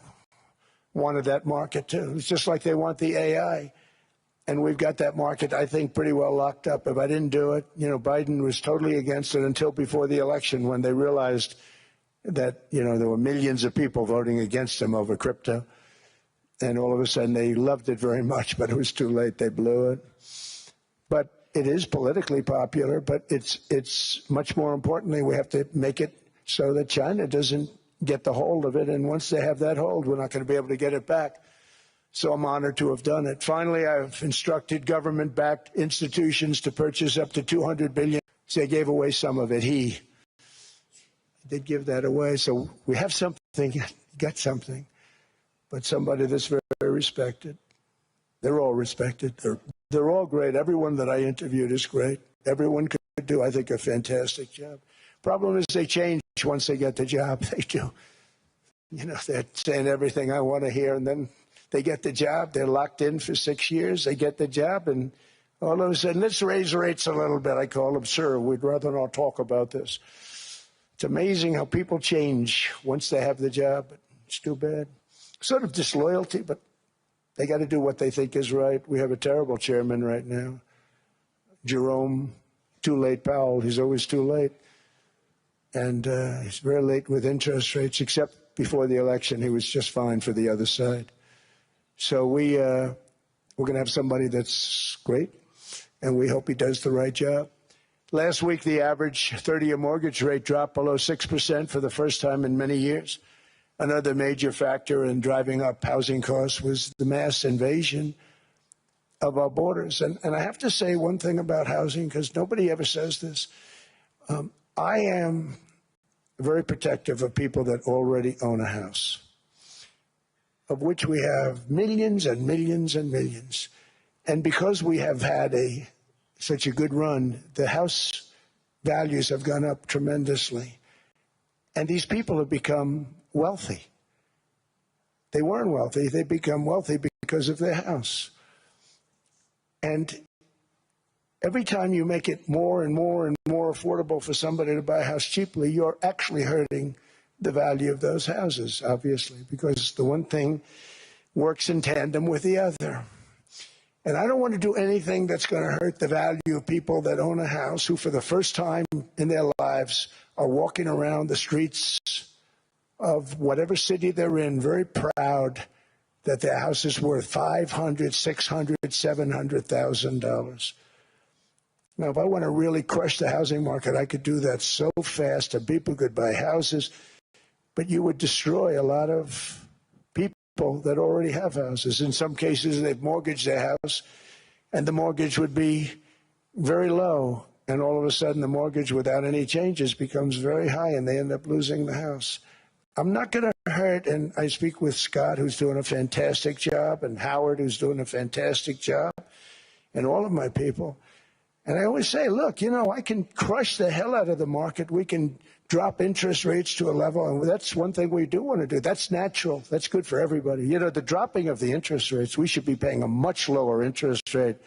wanted that market too. It's just like they want the AI. And we've got that market, I think, pretty well locked up. If I didn't do it, Biden was totally against it until before the election when they realized that, there were millions of people voting against him over crypto. And all of a sudden they loved it very much, but it was too late. They blew it. But it is politically popular, but it's much more importantly, we have to make it so that China doesn't get the hold of it. And once they have that hold, we're not going to be able to get it back. So I'm honored to have done it. Finally, I've instructed government-backed institutions to purchase up to $200 billion. So they gave away some of it. He did give that away. So we have something, got something. But somebody that's very, very respected. They're all respected. They're all great. Everyone that I interviewed is great. Everyone could do, I think, a fantastic job. Problem is they change once they get the job. They do. They're saying everything I want to hear, and then they get the job. They're locked in for 6 years. They get the job, and all of a sudden, let's raise rates a little bit. I call them, sir, we'd rather not talk about this. It's amazing how people change once they have the job. It's too bad. Sort of disloyalty, but they got to do what they think is right. We have a terrible chairman right now, Jerome, too late Powell. He's always too late. And he's very late with interest rates, except before the election, he was just fine for the other side. So we're going to have somebody that's great, and we hope he does the right job. Last week, the average 30-year mortgage rate dropped below 6% for the first time in many years. Another major factor in driving up housing costs was the mass invasion of our borders. And I have to say one thing about housing, because nobody ever says this. I am very protective of people that already own a house, of which we have millions and millions and millions. And because we have had such a good run, the house values have gone up tremendously. And these people have become wealthy. They weren't wealthy. They become wealthy because of their house. And every time you make it more and more and more affordable for somebody to buy a house cheaply, you're actually hurting the value of those houses, obviously, because the one thing works in tandem with the other. And I don't want to do anything that's going to hurt the value of people that own a house who, for the first time in their lives, are walking around the streets of whatever city they're in, very proud that their house is worth $500,000, $600,000, $700,000. Now, if I want to really crush the housing market, I could do that so fast and people could buy houses, but you would destroy a lot of people that already have houses. In some cases, they've mortgaged their house, and the mortgage would be very low, and all of a sudden the mortgage without any changes becomes very high, and they end up losing the house. I'm not going to hurt, and I speak with Scott, who's doing a fantastic job, and Howard, who's doing a fantastic job, and all of my people. And I always say, look, I can crush the hell out of the market. We can drop interest rates to a level, and that's one thing we do want to do. That's natural. That's good for everybody. The dropping of the interest rates, we should be paying a much lower interest rate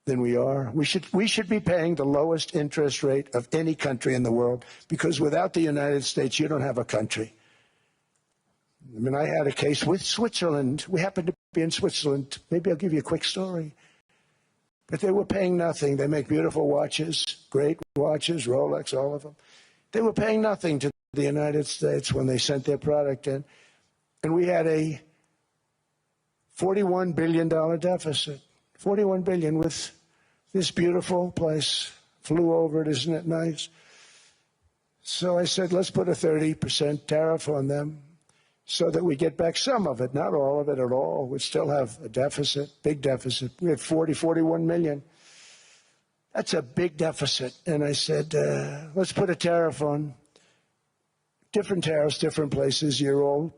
than we are. We should be paying the lowest interest rate of any country in the world, because without the United States, you don't have a country. I mean, I had a case with Switzerland. We happened to be in Switzerland. Maybe I'll give you a quick story. But they were paying nothing. They make beautiful watches, great watches, Rolex, all of them. They were paying nothing to the United States when they sent their product in. And we had a $41 billion deficit. $41 billion with this beautiful place. Flew over it, isn't it nice? So I said, let's put a 30% tariff on them so that we get back some of it, not all of it at all. We still have a deficit, big deficit. We had 41 million. That's a big deficit. And I said, let's put a tariff on. Different tariffs, different places. You're all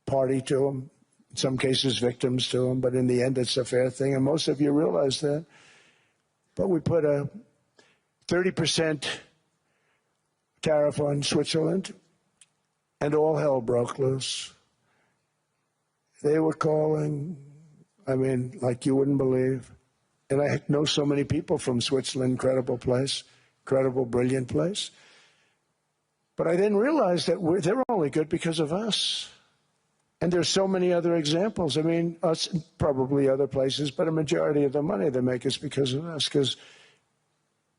party to them. In some cases, victims to them. But in the end, it's a fair thing. And most of you realize that. But we put a 30% tariff on Switzerland, and all hell broke loose. They were calling, like you wouldn't believe. And I know so many people from Switzerland, incredible place, incredible, brilliant place. But I didn't realize that they're only good because of us. And there's so many other examples. Us and probably other places, but a majority of the money they make is because of us, because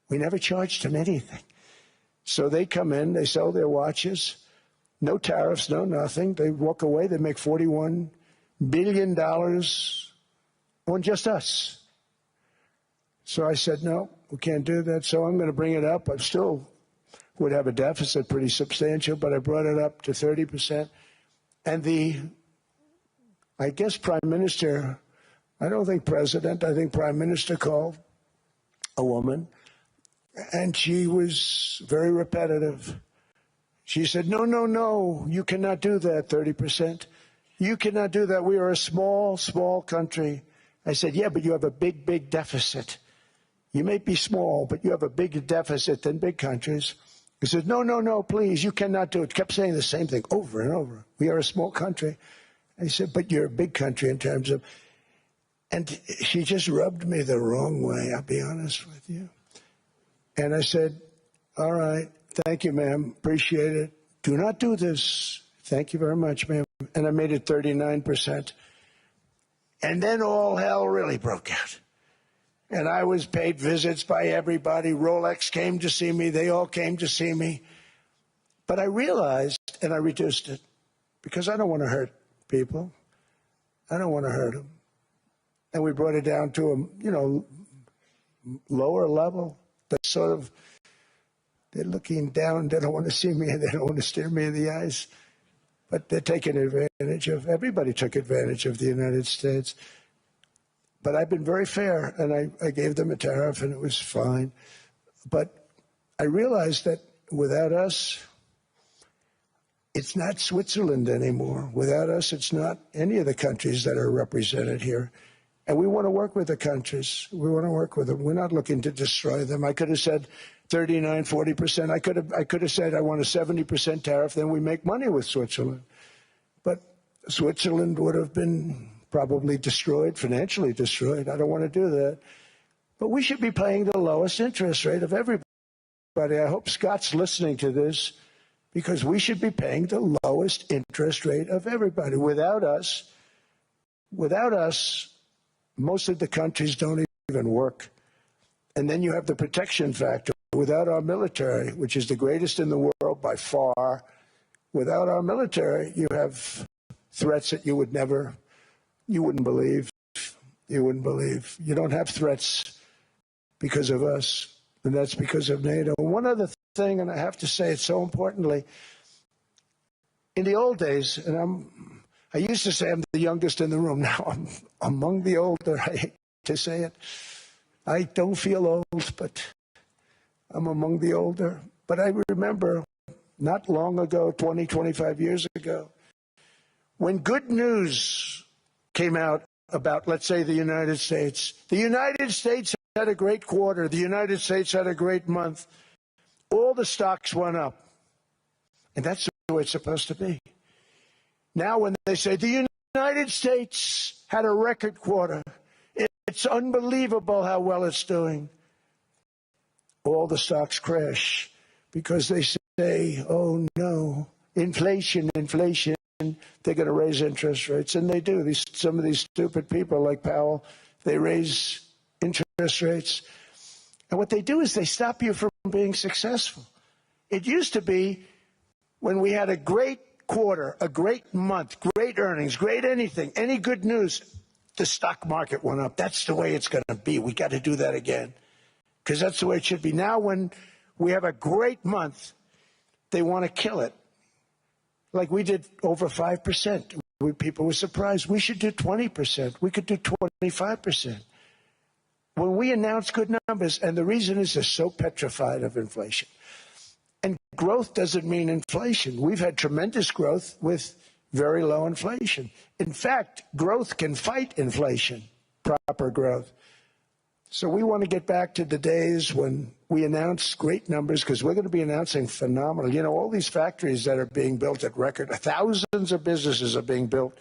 we never charged them anything. So they come in, they sell their watches, no tariffs, no nothing. They walk away, they make $41 billion on just us. So I said, no, we can't do that. So I'm going to bring it up. I still would have a deficit pretty substantial, but I brought it up to 30%. And I guess Prime Minister, I don't think President, I think Prime Minister called a woman, and she was very repetitive. She said, no, you cannot do that, 30%. You cannot do that. We are a small, small country. I said, yeah, but you have a big, big deficit. You may be small, but you have a bigger deficit than big countries. He said, no, please, you cannot do it. Kept saying the same thing over and over. We are a small country. I said, but you're a big country in terms of... And she just rubbed me the wrong way, I'll be honest with you. And I said, all right, thank you, ma'am. Appreciate it. Do not do this. Thank you very much, ma'am. And I made it 39%. And then all hell really broke out. And I was paid visits by everybody. Rolex came to see me. They all came to see me. But I realized, and I reduced it, because I don't want to hurt people. I don't want to hurt them. And we brought it down to a, lower level, they're looking down. They don't want to see me, and they don't want to stare me in the eyes. But they're taking advantage of, everybody took advantage of the United States. But I've been very fair, and I gave them a tariff, and it was fine. But I realized that without us, it's not Switzerland anymore. Without us, it's not any of the countries that are represented here. And we want to work with the countries. We want to work with them. We're not looking to destroy them. I could have said 39, 40%. I could have said I want a 70% tariff, then we make money with Switzerland. But Switzerland would have been probably destroyed, financially destroyed. I don't want to do that. But we should be paying the lowest interest rate of everybody. I hope Scott's listening to this, because we should be paying the lowest interest rate of everybody. Without us, most of the countries don't even work. And then you have the protection factor. Without our military, which is the greatest in the world by far, without our military, you have threats that you wouldn't believe. You wouldn't believe. You don't have threats because of us, and that's because of NATO. One other thing, and I have to say it so importantly, in the old days, and I used to say I'm the youngest in the room. Now I'm among the older. I hate to say it. I don't feel old, but I'm among the older. But I remember not long ago, 20, 25 years ago, when good news came out about, let's say, the United States. The United States had a great quarter. The United States had a great month. All the stocks went up. And that's the way it's supposed to be. Now when they say the United States had a record quarter, it's unbelievable how well it's doing. All the stocks crash because they say, oh no, inflation, they're going to raise interest rates. And they do. Some of these stupid people like Powell, they raise interest rates. And what they do is they stop you from being successful. It used to be when we had a great quarter, a great month, great earnings, great anything, any good news, the stock market went up. That's the way it's going to be. We got to do that again, because that's the way it should be. Now when we have a great month, they want to kill it. Like we did over 5%. People were surprised. We should do 20%. We could do 25%. When we announce good numbers, and the reason is they're so petrified of inflation. And growth doesn't mean inflation. We've had tremendous growth with very low inflation. In fact, growth can fight inflation, proper growth. So we want to get back to the days when we announce great numbers, because we're going to be announcing phenomenal. You know, all these factories that are being built at record, thousands of businesses are being built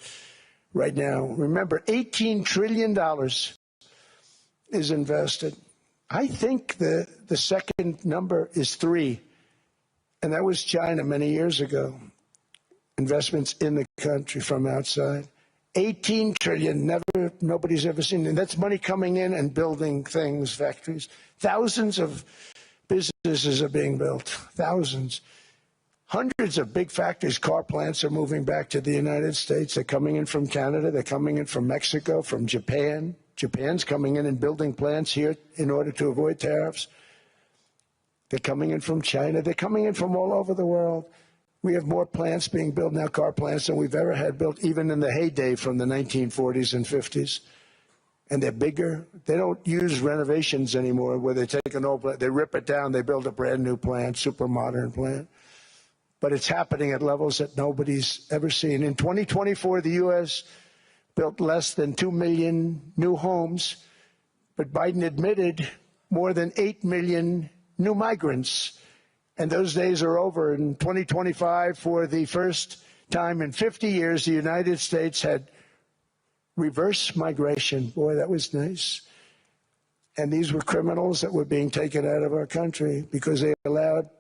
right now. Remember, $18 trillion is invested. I think the second number is 3, and that was China many years ago. Investments in the country from outside. 18 trillion, nobody's ever seen. And that's money coming in and building things, factories. Thousands of businesses are being built, thousands. Hundreds of big factories, car plants are moving back to the United States. They're coming in from Canada, they're coming in from Mexico, from Japan. Japan's coming in and building plants here in order to avoid tariffs. They're coming in from China, they're coming in from all over the world. We have more plants being built now, car plants, than we've ever had built, even in the heyday from the 1940s and 50s. And they're bigger. They don't use renovations anymore where they take an old plant, they rip it down, they build a brand new plant, super modern plant. But it's happening at levels that nobody's ever seen. In 2024, the U.S. built less than 2 million new homes, but Biden admitted more than 8 million new migrants. And those days are over. In 2025, for the first time in 50 years, the United States had reverse migration. Boy, that was nice. And these were criminals that were being taken out of our country because they allowed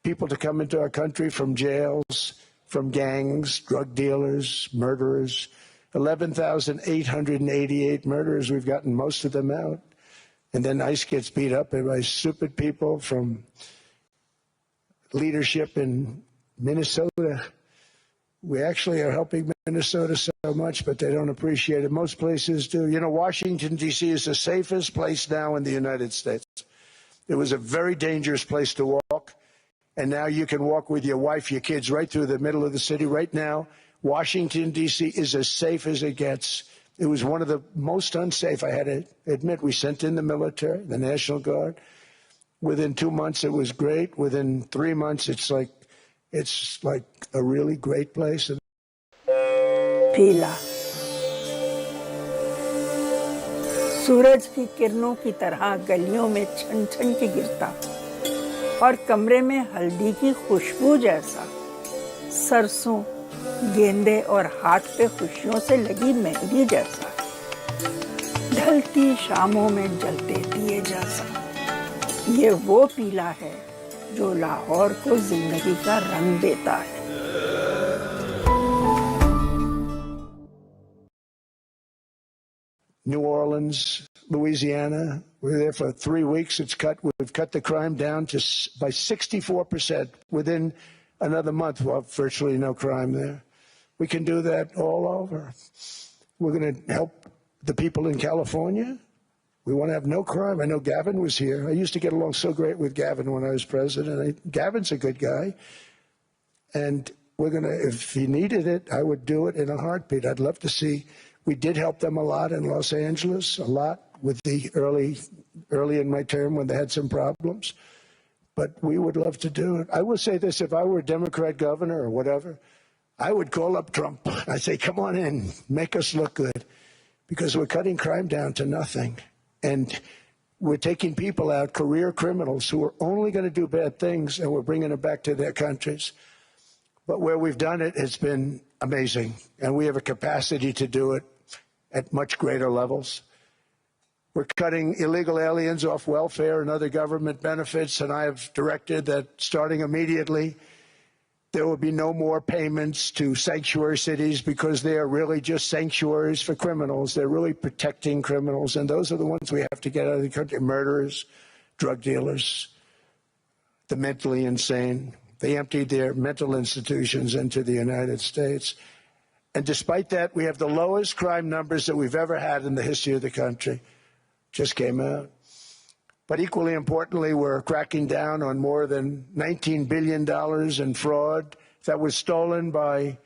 people to come into our country from jails, from gangs, drug dealers, murderers. 11,888 murderers. We've gotten most of them out. And then ICE gets beat up by stupid people from leadership in Minnesota. We actually are helping Minnesota so much, but they don't appreciate it. Most places do. You know, Washington, D.C. is the safest place now in the United States. It was a very dangerous place to walk. And now you can walk with your wife, your kids, right through the middle of the city. Right now, Washington, D.C. is as safe as it gets. It was one of the most unsafe, I had to admit. We sent in the military, the National Guard. Within 2 months, it was great. Within 3 months, it's like a really great place. पीला सूरज की किरणों की तरह गलियों में छन छन के गिरता और कमरे में हल्दी की खुशबू जैसा, सरसों, गेंदे और हाथ पे खुशियों से लगी मेहंदी जैसा, ढलती शामों में जलते दिए जैसा। ये वो पीला है जो लाहौर को जिंदगी का रंग देता है। New Orleans, Louisiana. We were there for 3 weeks. We've cut the crime down by 64% within another month. We'll have virtually no crime there. We can do that all over. We're going to help the people in California. We want to have no crime. I know Gavin was here. I used to get along so great with Gavin when I was president. Gavin's a good guy. And we're going to, if he needed it, I would do it in a heartbeat. I'd love to see. We did help them a lot in Los Angeles, a lot with the early in my term when they had some problems. But we would love to do it. I will say this, if I were a Democrat governor or whatever, I would call up Trump. I'd say, come on in, make us look good. Because we're cutting crime down to nothing. And we're taking people out, career criminals, who are only going to do bad things, and we're bringing them back to their countries. But where we've done it has been amazing. And we have a capacity to do it at much greater levels. We're cutting illegal aliens off welfare and other government benefits, and I have directed that starting immediately, there will be no more payments to sanctuary cities because they are really just sanctuaries for criminals. They're really protecting criminals, and those are the ones we have to get out of the country: murderers, drug dealers, the mentally insane. They emptied their mental institutions into the United States. And despite that, we have the lowest crime numbers that we've ever had in the history of the country. Just came out. But equally importantly, we're cracking down on more than $19 billion in fraud that was stolen by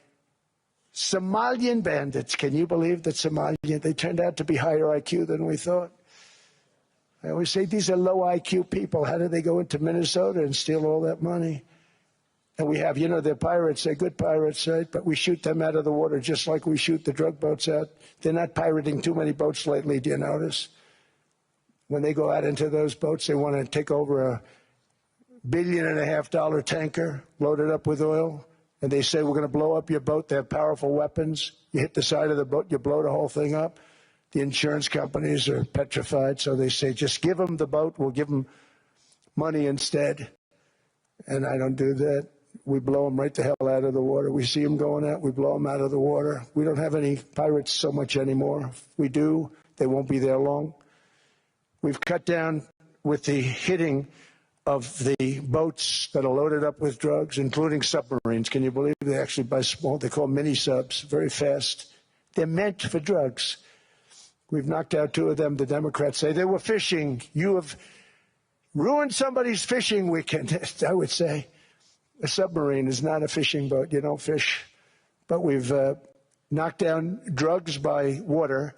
Somalian bandits. Can you believe that they turned out to be higher IQ than we thought? I always say these are low IQ people. How did they go into Minnesota and steal all that money? And we have, they're pirates, they're good pirates, right? But we shoot them out of the water just like we shoot the drug boats out. They're not pirating too many boats lately, do you notice? When they go out into those boats, they want to take over $1.5 billion tanker loaded up with oil. And they say, we're going to blow up your boat. They have powerful weapons. You hit the side of the boat, you blow the whole thing up. The insurance companies are petrified. So they say, just give them the boat. We'll give them money instead. And I don't do that. We blow them right the hell out of the water. We see them going out, we blow them out of the water. We don't have any pirates so much anymore. If we do, they won't be there long. We've cut down with the hitting of the boats that are loaded up with drugs, including submarines. Can you believe they actually buy small, they call mini subs, very fast. They're meant for drugs. We've knocked out 2 of them. The Democrats say they were fishing. You have ruined somebody's fishing weekend, I would say. A submarine is not a fishing boat. You don't fish. But we've knocked down drugs by water,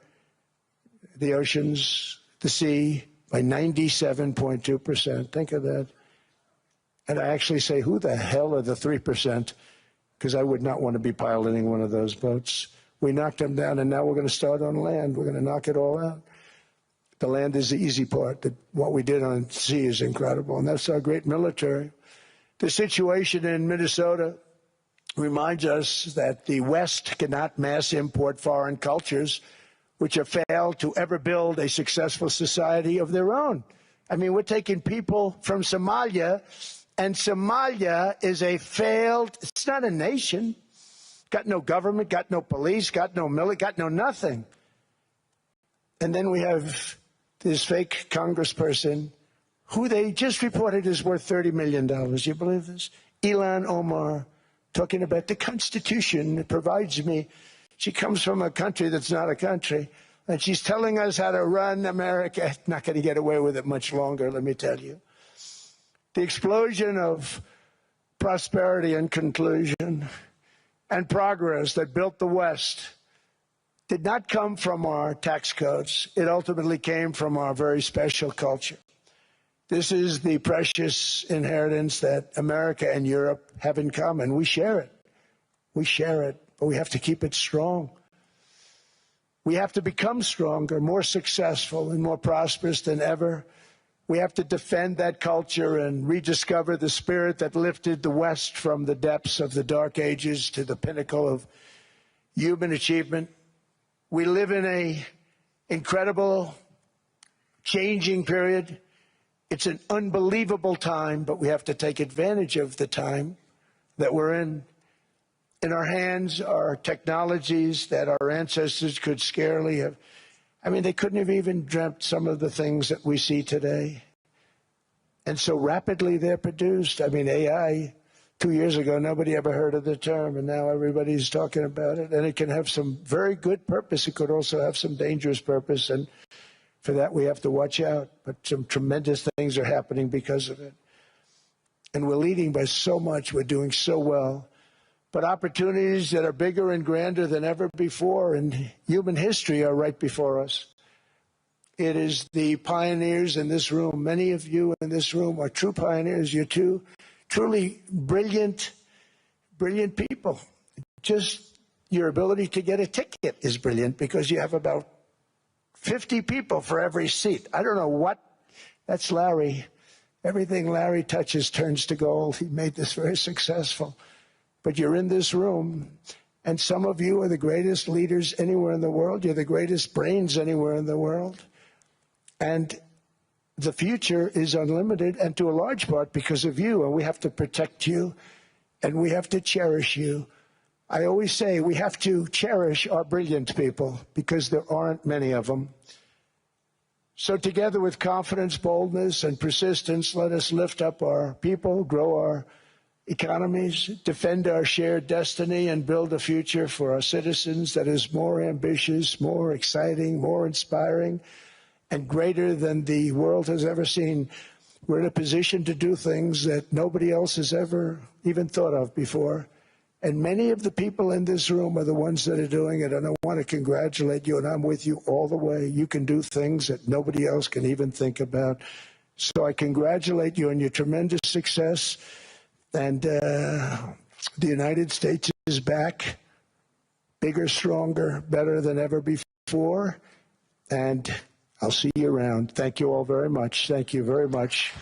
the oceans, the sea, by 97.2%. Think of that. And I actually say, who the hell are the 3%? Because I would not want to be piloting one of those boats. We knocked them down, and now we're going to start on land. We're going to knock it all out. The land is the easy part. What we did on sea is incredible, and that's our great military. The situation in Minnesota reminds us that the West cannot mass import foreign cultures which have failed to ever build a successful society of their own. I mean, we're taking people from Somalia, and Somalia is a failed, it's not a nation. Got no government, got no police, got no military, got no nothing. And then we have this fake congressperson who they just reported is worth $30 million. You believe this? Ilhan Omar, talking about the Constitution that provides me. She comes from a country that's not a country, and she's telling us how to run America. Not going to get away with it much longer, let me tell you. The explosion of prosperity and conclusion and progress that built the West did not come from our tax codes. It ultimately came from our very special culture. This is the precious inheritance that America and Europe have in common. We share it. We share it, but we have to keep it strong. We have to become stronger, more successful, and more prosperous than ever. We have to defend that culture and rediscover the spirit that lifted the West from the depths of the Dark Ages to the pinnacle of human achievement. We live in an incredible, changing period. It's an unbelievable time, but we have to take advantage of the time that we're in. In our hands are technologies that our ancestors could scarcely have. I mean, they couldn't have even dreamt some of the things that we see today. And so rapidly they're produced. I mean, AI, 2 years ago, nobody ever heard of the term, and now everybody's talking about it. And it can have some very good purpose. It could also have some dangerous purpose. And for that, we have to watch out. But some tremendous things are happening because of it. And we're leading by so much. We're doing so well. But opportunities that are bigger and grander than ever before in human history are right before us. It is the pioneers in this room. Many of you in this room are true pioneers. You're two truly brilliant people. Just your ability to get a ticket is brilliant because you have about 50 people for every seat. I don't know what. That's Larry. Everything Larry touches turns to gold. He made this very successful. But you're in this room, and some of you are the greatest leaders anywhere in the world. You're the greatest brains anywhere in the world. And the future is unlimited, and to a large part because of you. And we have to protect you, and we have to cherish you. I always say we have to cherish our brilliant people because there aren't many of them. So together with confidence, boldness, and persistence, let us lift up our people, grow our economies, defend our shared destiny, and build a future for our citizens that is more ambitious, more exciting, more inspiring, and greater than the world has ever seen. We're in a position to do things that nobody else has ever even thought of before. And many of the people in this room are the ones that are doing it, and I want to congratulate you, and I'm with you all the way. You can do things that nobody else can even think about. So I congratulate you on your tremendous success. And the United States is back, bigger, stronger, better than ever before. And I'll see you around. Thank you all very much. Thank you very much.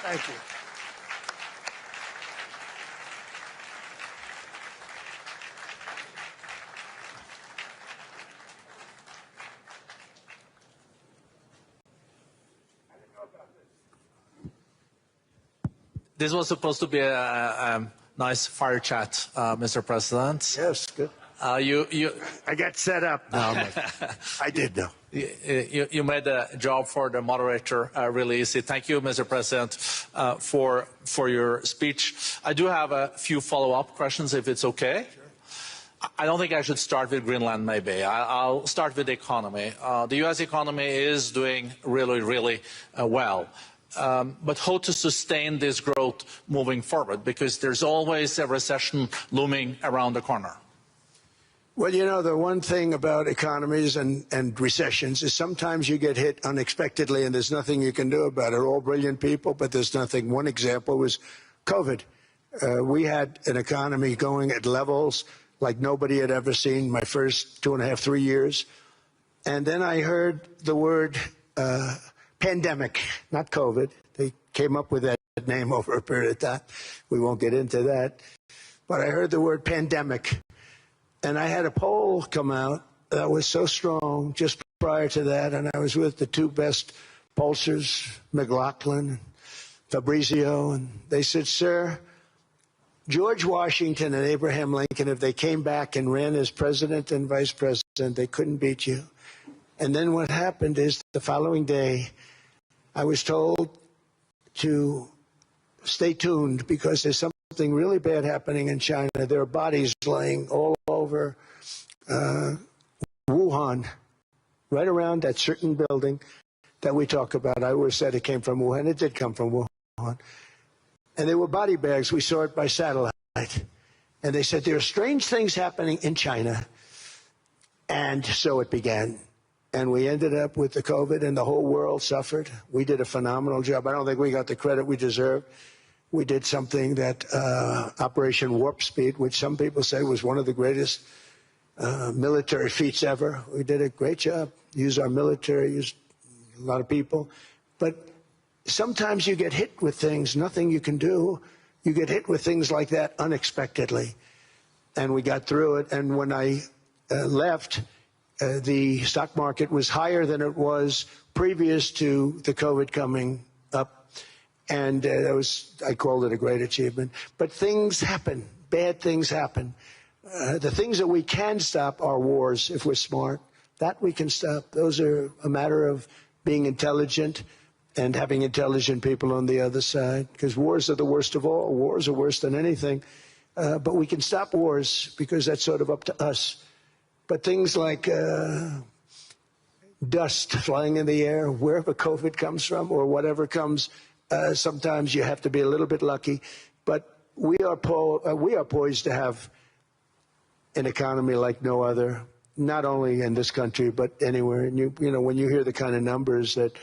Thank you. This was supposed to be a nice fire chat, Mr. President. Yes, good. I got set up now. I did know. You made the job for the moderator really easy. Thank you, Mr. President, for your speech. I do have a few follow-up questions, if it's okay. Sure. I don't think I should start with Greenland, maybe. I'll start with the economy. The U.S. economy is doing really, really well. But how to sustain this growth moving forward? Because there's always a recession looming around the corner. Well, you know, the one thing about economies and recessions is sometimes you get hit unexpectedly and there's nothing you can do about it. We're all brilliant people, but there's nothing. One example was COVID. We had an economy going at levels like nobody had ever seen my first 2.5, 3 years. And then I heard the word pandemic, not COVID. They came up with that name over a period of time. We won't get into that. But I heard the word pandemic. And I had a poll come out that was so strong just prior to that. And I was with the two best pollsters, McLaughlin, Fabrizio. And they said, sir, George Washington and Abraham Lincoln, if they came back and ran as president and vice president, they couldn't beat you. And then what happened is the following day, I was told to stay tuned because there's something really bad happening in China. There are bodies laying all over Wuhan, right around that certain building that we talk about. I always said it came from Wuhan. It did come from Wuhan. And they were body bags. We saw it by satellite. And they said, there are strange things happening in China. And so it began. And we ended up with the COVID, and the whole world suffered. We did a phenomenal job. I don't think we got the credit we deserved. We did something that Operation Warp Speed, which some people say was one of the greatest military feats ever. We did a great job. Used our military, used a lot of people. But sometimes you get hit with things, nothing you can do. You get hit with things like that unexpectedly. And we got through it. And when I left, the stock market was higher than it was previous to the COVID coming up. And I called it a great achievement. But things happen. Bad things happen. The things that we can stop are wars if we're smart. That we can stop. Those are a matter of being intelligent and having intelligent people on the other side. Because wars are the worst of all. Wars are worse than anything. But we can stop wars because that's sort of up to us. But things like dust flying in the air, wherever COVID comes from or whatever comes, sometimes you have to be a little bit lucky. But we are poised to have an economy like no other, not only in this country, but anywhere. And you know, when you hear the kind of numbers that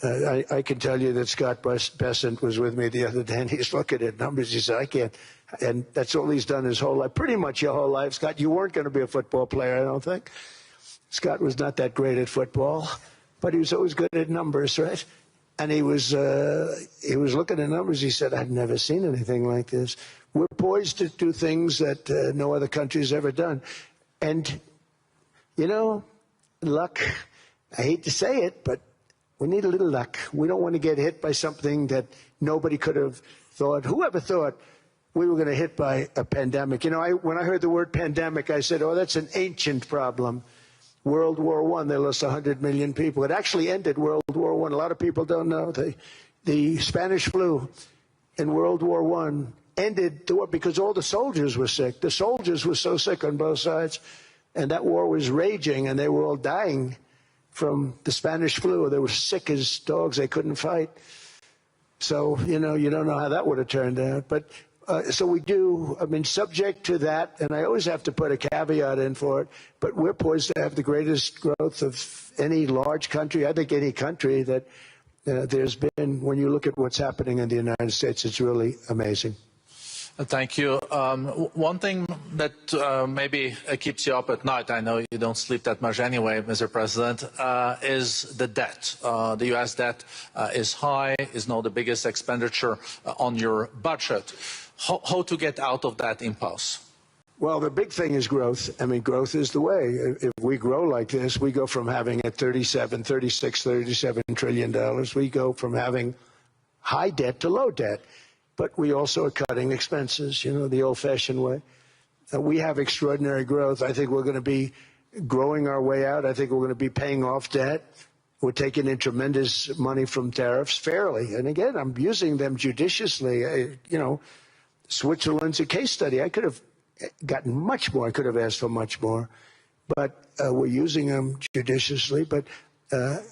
I can tell you that Scott Bessent was with me the other day, and he's looking at numbers. He said, I can't. And that's all he's done his whole life, pretty much your whole life. Scott, you weren't going to be a football player, I don't think. Scott was not that great at football, but he was always good at numbers, right? And he was looking at numbers. He said, I've never seen anything like this. We're poised to do things that no other country's ever done. And, you know, luck, I hate to say it, but we need a little luck. We don't want to get hit by something that nobody could have thought. Whoever thought we were going to hit by a pandemic? You know, when I heard the word pandemic, I said, oh, that's an ancient problem. World War I, they lost 100 million people. It actually ended World War I. A lot of people don't know. The Spanish flu in World War I ended the war because all the soldiers were sick. The soldiers were so sick on both sides, and that war was raging, and they were all dying from the Spanish flu. They were sick as dogs. They couldn't fight. So, you know, you don't know how that would have turned out. But so we do, I mean, subject to that, and I always have to put a caveat in for it, but we're poised to have the greatest growth of any large country, I think any country that there's been. When you look at what's happening in the United States, it's really amazing. Thank you. One thing that maybe keeps you up at night, I know you don't sleep that much anyway, Mr. President, is the debt. The U.S. debt is high, is now the biggest expenditure on your budget. How to get out of that impasse? Well, the big thing is growth. I mean, growth is the way. If we grow like this, we go from having at $37 trillion. We go from having high debt to low debt. But we also are cutting expenses, you know, the old-fashioned way. We have extraordinary growth. I think we're going to be growing our way out. I think we're going to be paying off debt. We're taking in tremendous money from tariffs fairly. And again, I'm using them judiciously. You know, Switzerland's a case study. I could have gotten much more. I could have asked for much more. But we're using them judiciously. But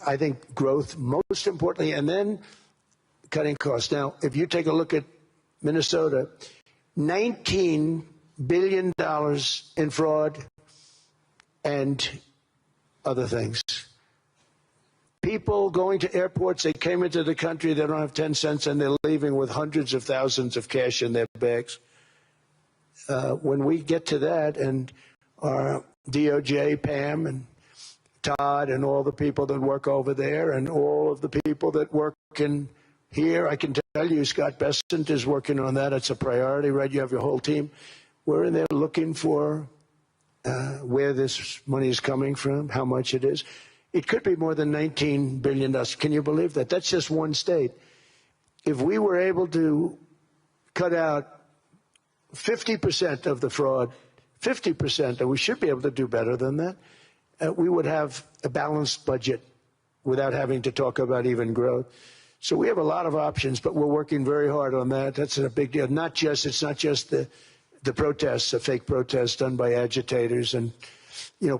I think growth most importantly, and then cutting costs. Now, if you take a look at Minnesota, $19 billion in fraud and other things. People going to airports, they came into the country, they don't have 10 cents, and they're leaving with hundreds of thousands of cash in their bags. When we get to that, and our DOJ, Pam, and Todd, and all the people that work over there, and all of the people that work in here, I can tell you, Scott Bessent is working on that. It's a priority, right? You have your whole team. We're in there looking for where this money is coming from, how much it is. It could be more than $19 billion. Can you believe that? That's just one state. If we were able to cut out 50% of the fraud, 50%, and we should be able to do better than that, we would have a balanced budget without having to talk about even growth. So we have a lot of options, but we're working very hard on that. That's a big deal. It's not just the protests, the fake protests done by agitators and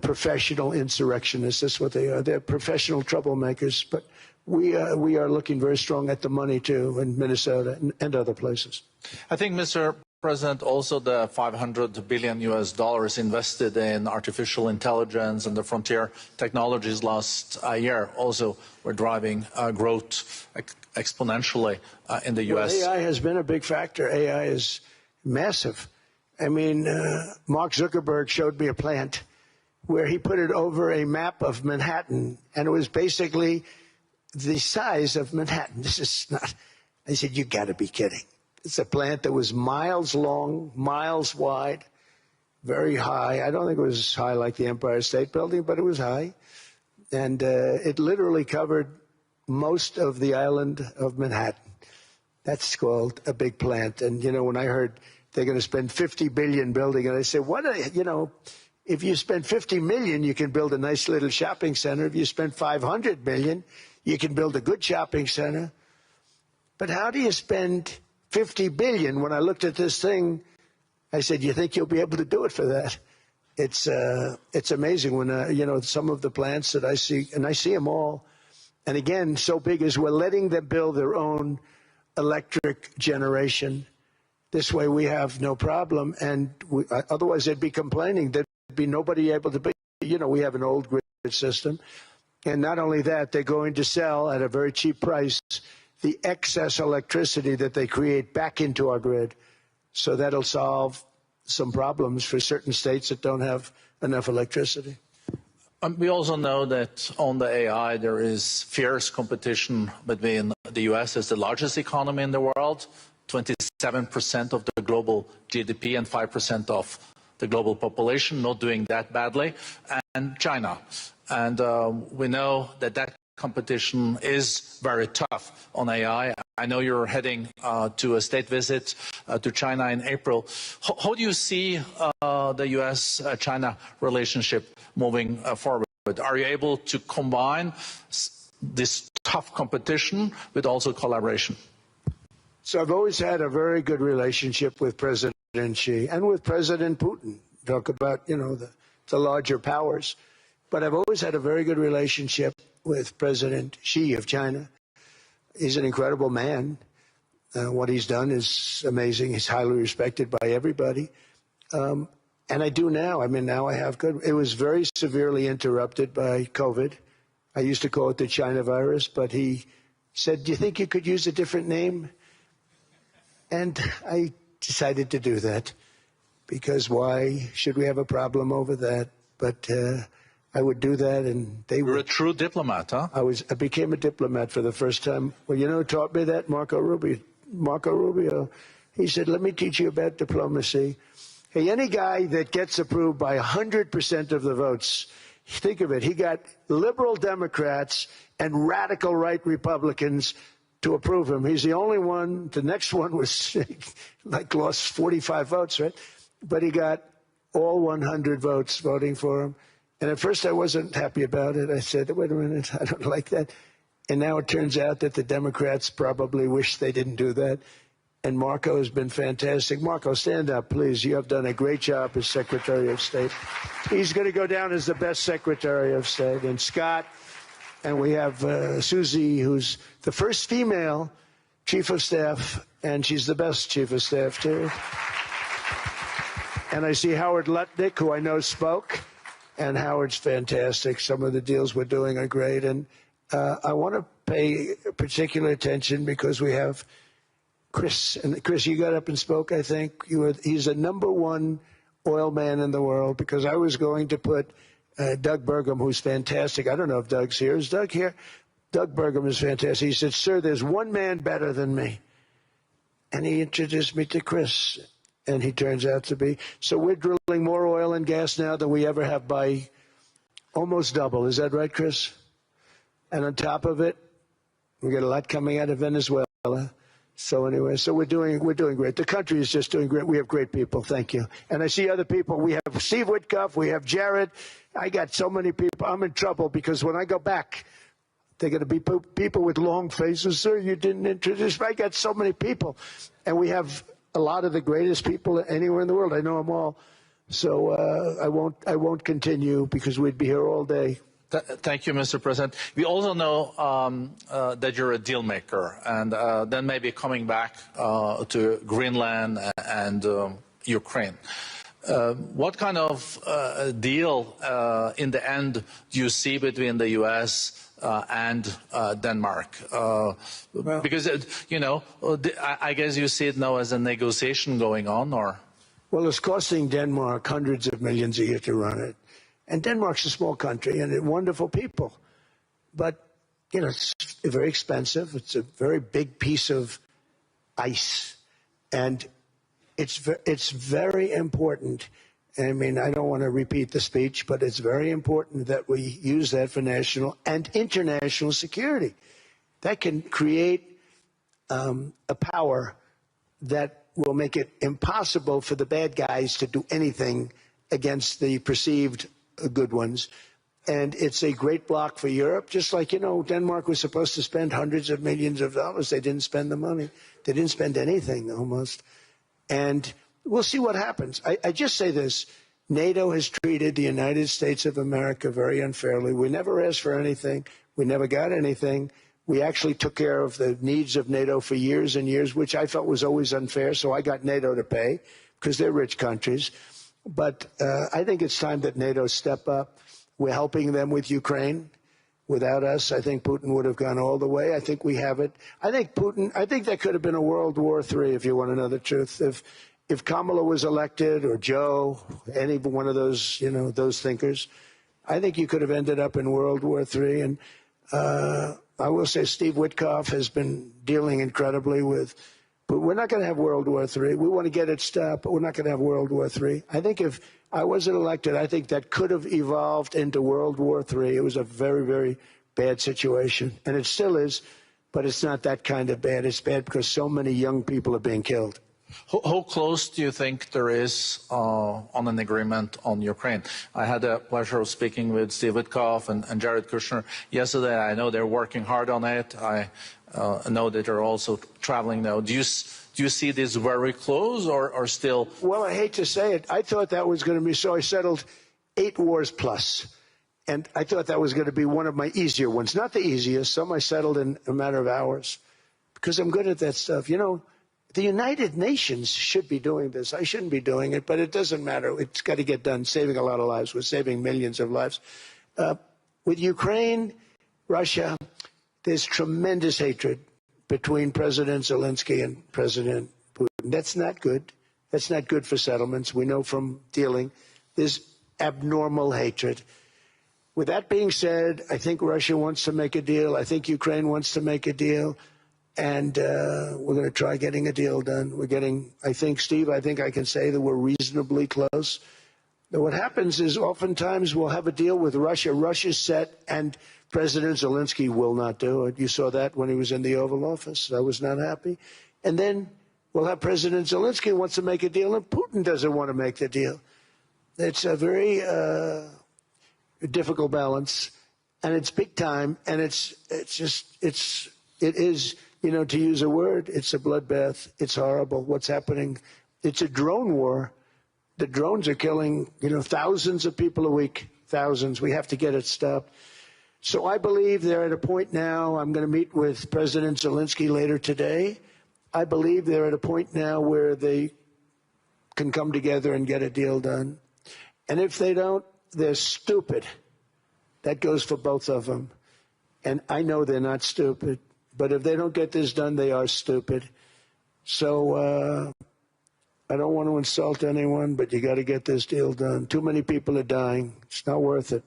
professional insurrectionists. That's what they are. They're professional troublemakers. But we are looking very strong at the money, too, in Minnesota and other places. I think, Mr. President, also the $500 billion invested in artificial intelligence and the frontier technologies last year also were driving growth exponentially in the U.S. Well, AI has been a big factor. AI is massive. I mean, Mark Zuckerberg showed me a plant where he put it over a map of Manhattan, and it was basically the size of Manhattan. This is not, I said, you got to be kidding. It's a plant that was miles long, miles wide, very high. I don't think it was as high like the Empire State Building, but it was high. And it literally covered most of the island of Manhattan. That's called a big plant. And, when I heard they're going to spend $50 billion building, and I said, if you spend $50 million, you can build a nice little shopping center. If you spend $500 million, you can build a good shopping center. But how do you spend $50 billion? When I looked at this thing, I said, you think you'll be able to do it for that? It's amazing when, some of the plants that I see, and I see them all. And again, so big as we're letting them build their own electric generation. This way we have no problem. And otherwise they'd be complaining. There'd be nobody able to be, we have an old grid system. And not only that, they're going to sell at a very cheap price the excess electricity that they create back into our grid. So that'll solve some problems for certain states that don't have enough electricity. We also know that on the AI, there is fierce competition between the U.S. as the largest economy in the world, 27% of the global GDP and 5% of the global population, not doing that badly, and China. And we know that competition is very tough on AI. I know you're heading to a state visit to China in April. How do you see the U.S.-China relationship moving forward? Are you able to combine this tough competition with also collaboration? So I've always had a very good relationship with President Xi and with President Putin. Talk about, the larger powers. But I've always had a very good relationship with President Xi of China. He's an incredible man. What he's done is amazing. He's highly respected by everybody. And I do now. I mean, now I have good. It was very severely interrupted by COVID. I used to call it the China virus, but he said, do you think you could use a different name? And I decided to do that because why should we have a problem over that? But I would do that, and they were. You're a true diplomat, huh? I became a diplomat for the first time. Well, who taught me that? Marco Rubio. He said, let me teach you about diplomacy. Hey, any guy that gets approved by 100% of the votes, think of it, he got liberal Democrats and radical right Republicans to approve him. He's the only one. The next one was lost 45 votes, right? But he got all 100 votes voting for him. And at first I wasn't happy about it. I said, wait a minute, I don't like that. And now it turns out that the Democrats probably wish they didn't do that. And Marco has been fantastic. Marco, stand up, please. You have done a great job as Secretary of State. He's going to go down as the best Secretary of State. And Scott, and we have Susie, who's the first female Chief of Staff, and she's the best Chief of Staff, too. And I see Howard Lutnick, who I know spoke. And Howard's fantastic. Some of the deals we're doing are great. And I want to pay particular attention because we have Chris. And Chris, you got up and spoke, I think. He's the #1 oil man in the world because I was going to put Doug Burgum, who's fantastic. I don't know if Doug's here. Is Doug here? Doug Burgum is fantastic. He said, sir, there's one man better than me. And he introduced me to Chris. And he turns out to be. So we're drilling more oil and gas now than we ever have by almost double. Is that right, Chris? And on top of it, we get a lot coming out of Venezuela. So anyway, so we're doing great. The country is just doing great. We have great people. Thank you. And I see other people. We have Steve Witkoff. We have Jared. I got so many people. I'm in trouble because when I go back, they're going to be people with long faces. Sir, you didn't introduce me. I got so many people. And we have a lot of the greatest people anywhere in the world. I know them all. So I won't continue because we'd be here all day. Thank you, Mr. President. We also know that you're a deal maker, and then maybe coming back to Greenland and Ukraine. What kind of deal in the end do you see between the U.S. And Denmark? Because, you know, I guess you see it now as a negotiation going on, or? Well, it's costing Denmark hundreds of millions a year to run it. And Denmark's a small country and wonderful people. But, you know, it's very expensive. It's a very big piece of ice. And it's very important. I mean, I don't want to repeat the speech, but it's very important that we use that for national and international security. That can create a power that will make it impossible for the bad guys to do anything against the perceived good ones. And it's a great block for Europe, just like, you know, Denmark was supposed to spend hundreds of millions of dollars. They didn't spend the money. They didn't spend anything almost. And we'll see what happens. I just say this. NATO has treated the United States of America very unfairly. We never asked for anything. We never got anything. We actually took care of the needs of NATO for years and years, which I felt was always unfair. So I got NATO to pay because they're rich countries. But I think it's time that NATO step up. We're helping them with Ukraine. Without us, I think Putin would have gone all the way. I think we have it. I think that could have been a World War III, if you want to know the truth. If Kamala was elected, or Joe, any one of those, you know, those thinkers, I think you could have ended up in World War III. And I will say Steve Witkoff has been dealing incredibly with, but we're not going to have World War III. We want to get it stopped, but we're not going to have World War III. I think if I wasn't elected, I think that could have evolved into World War III. It was a very, very bad situation, and it still is, but it's not that kind of bad. It's bad because so many young people are being killed. How close do you think there is on an agreement on Ukraine? I had the pleasure of speaking with Steve Witkoff and Jared Kushner yesterday. I know they're working hard on it. I know that they're also traveling now. Do you see this very close or still? Well, I hate to say it. I thought that was going to be so. I settled 8 wars plus. And I thought that was going to be one of my easier ones. Not the easiest. Some I settled in a matter of hours because I'm good at that stuff. You know, the United Nations should be doing this. I shouldn't be doing it, but it doesn't matter. It's got to get done, saving a lot of lives. We're saving millions of lives. With Ukraine, Russia, there's tremendous hatred between President Zelensky and President Putin. That's not good. That's not good for settlements. We know from dealing. There's abnormal hatred. With that being said, I think Russia wants to make a deal. I think Ukraine wants to make a deal. And we're going to try getting a deal done. We're getting, I think, Steve, I think I can say that we're reasonably close. But what happens is oftentimes we'll have a deal with Russia. Russia's set, and President Zelensky will not do it. You saw that when he was in the Oval Office. I was not happy. And then we'll have President Zelensky who wants to make a deal, and Putin doesn't want to make the deal. It's a very difficult balance, and it's big time, and it is, you know, to use a word, it's a bloodbath. It's horrible what's happening. It's a drone war. The drones are killing, you know, thousands of people a week, thousands. We have to get it stopped. So I believe they're at a point now. I'm going to meet with President Zelensky later today. I believe they're at a point now where they can come together and get a deal done. And if they don't, they're stupid. That goes for both of them. And I know they're not stupid. But if they don't get this done, they are stupid. So I don't want to insult anyone, but you got to get this deal done. Too many people are dying. It's not worth it.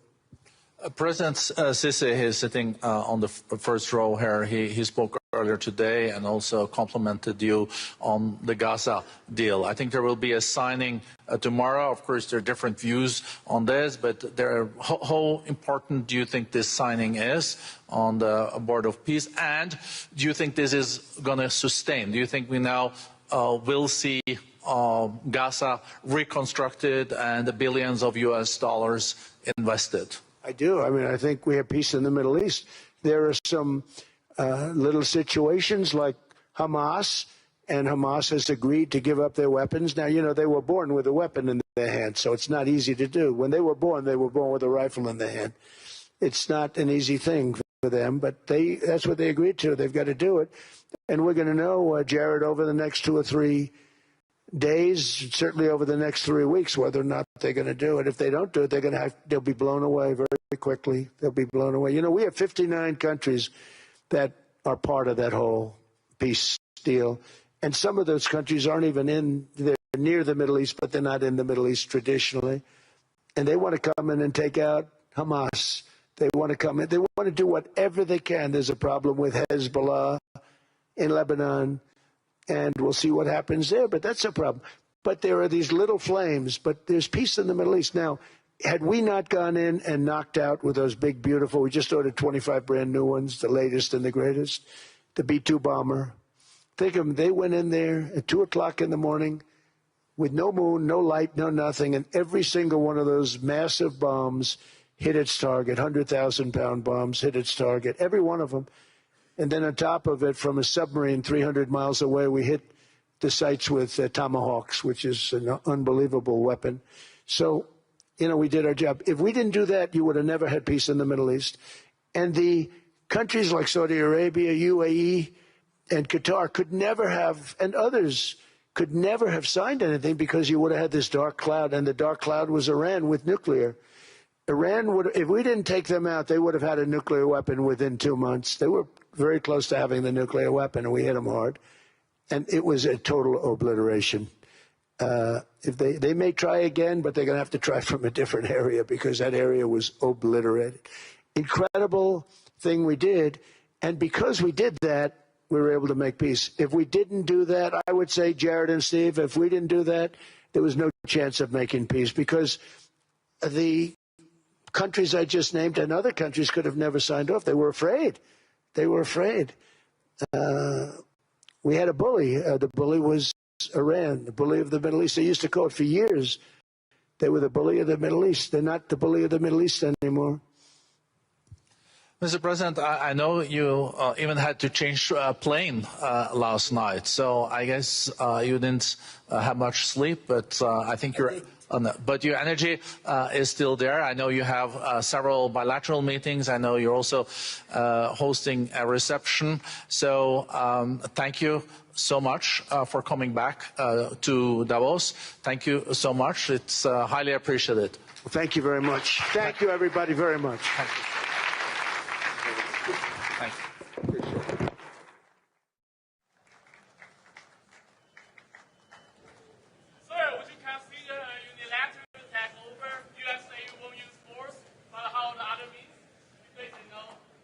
President Sisi is sitting on the first row here. He spoke earlier today and also complimented you on the Gaza deal. I think there will be a signing tomorrow. Of course, there are different views on this, but how important do you think this signing is on the Board of Peace? And do you think this is going to sustain? Do you think we now will see Gaza reconstructed and the billions of US dollars invested? I do. I mean, I think we have peace in the Middle East. There are some little situations like Hamas, and Hamas has agreed to give up their weapons. Now, you know, they were born with a weapon in their hand. So it's not easy to do. When they were born with a rifle in their hand. It's not an easy thing for them, but that's what they agreed to. They've got to do it. And we're going to know, Jared, over the next 2 or 3 days, certainly over the next 3 weeks, whether or not they're going to do it. If they don't do it, they'll be blown away very quickly. They'll be blown away. You know, we have 59 countries that are part of that whole peace deal. And some of those countries aren't even they're near the Middle East, but they're not in the Middle East traditionally. And they want to come in and take out Hamas. They want to come in. They want to do whatever they can. There's a problem with Hezbollah in Lebanon, and we'll see what happens there. But that's a problem. But there are these little flames. But there's peace in the Middle East. Now, had we not gone in and knocked out with those big, beautiful, we just ordered 25 brand new ones, the latest and the greatest, the B-2 bomber. Think of them. They went in there at 2 o'clock in the morning with no moon, no light, no nothing, and every single one of those massive bombs hit its target, 100,000-pound bombs hit its target, every one of them. And then on top of it, from a submarine 300 miles away, we hit the sites with Tomahawks, which is an unbelievable weapon. So, you know, we did our job. If we didn't do that, you would have never had peace in the Middle East. And the countries like Saudi Arabia, UAE, and Qatar could never have, and others could never have signed anything because you would have had this dark cloud, and the dark cloud was Iran with nuclear. Iran would, if we didn't take them out, they would have had a nuclear weapon within 2 months. They were very close to having the nuclear weapon, and we hit them hard. And it was a total obliteration. If they may try again, but they're going to have to try from a different area because that area was obliterated. Incredible thing we did. And because we did that, we were able to make peace. If we didn't do that, I would say, Jared and Steve, if we didn't do that, there was no chance of making peace because the countries I just named and other countries could have never signed off. They were afraid. They were afraid. We had a bully. The bully was Iran, the bully of the Middle East. They used to call it for years. They were the bully of the Middle East. They're not the bully of the Middle East anymore. Mr. President, I know you even had to change a plane last night, so I guess you didn't have much sleep, but I think you're... But your energy is still there. I know you have several bilateral meetings. I know you're also hosting a reception. So thank you so much for coming back to Davos. Thank you so much. It's highly appreciated. Well, thank you very much. Thank you, everybody, very much. Thank you.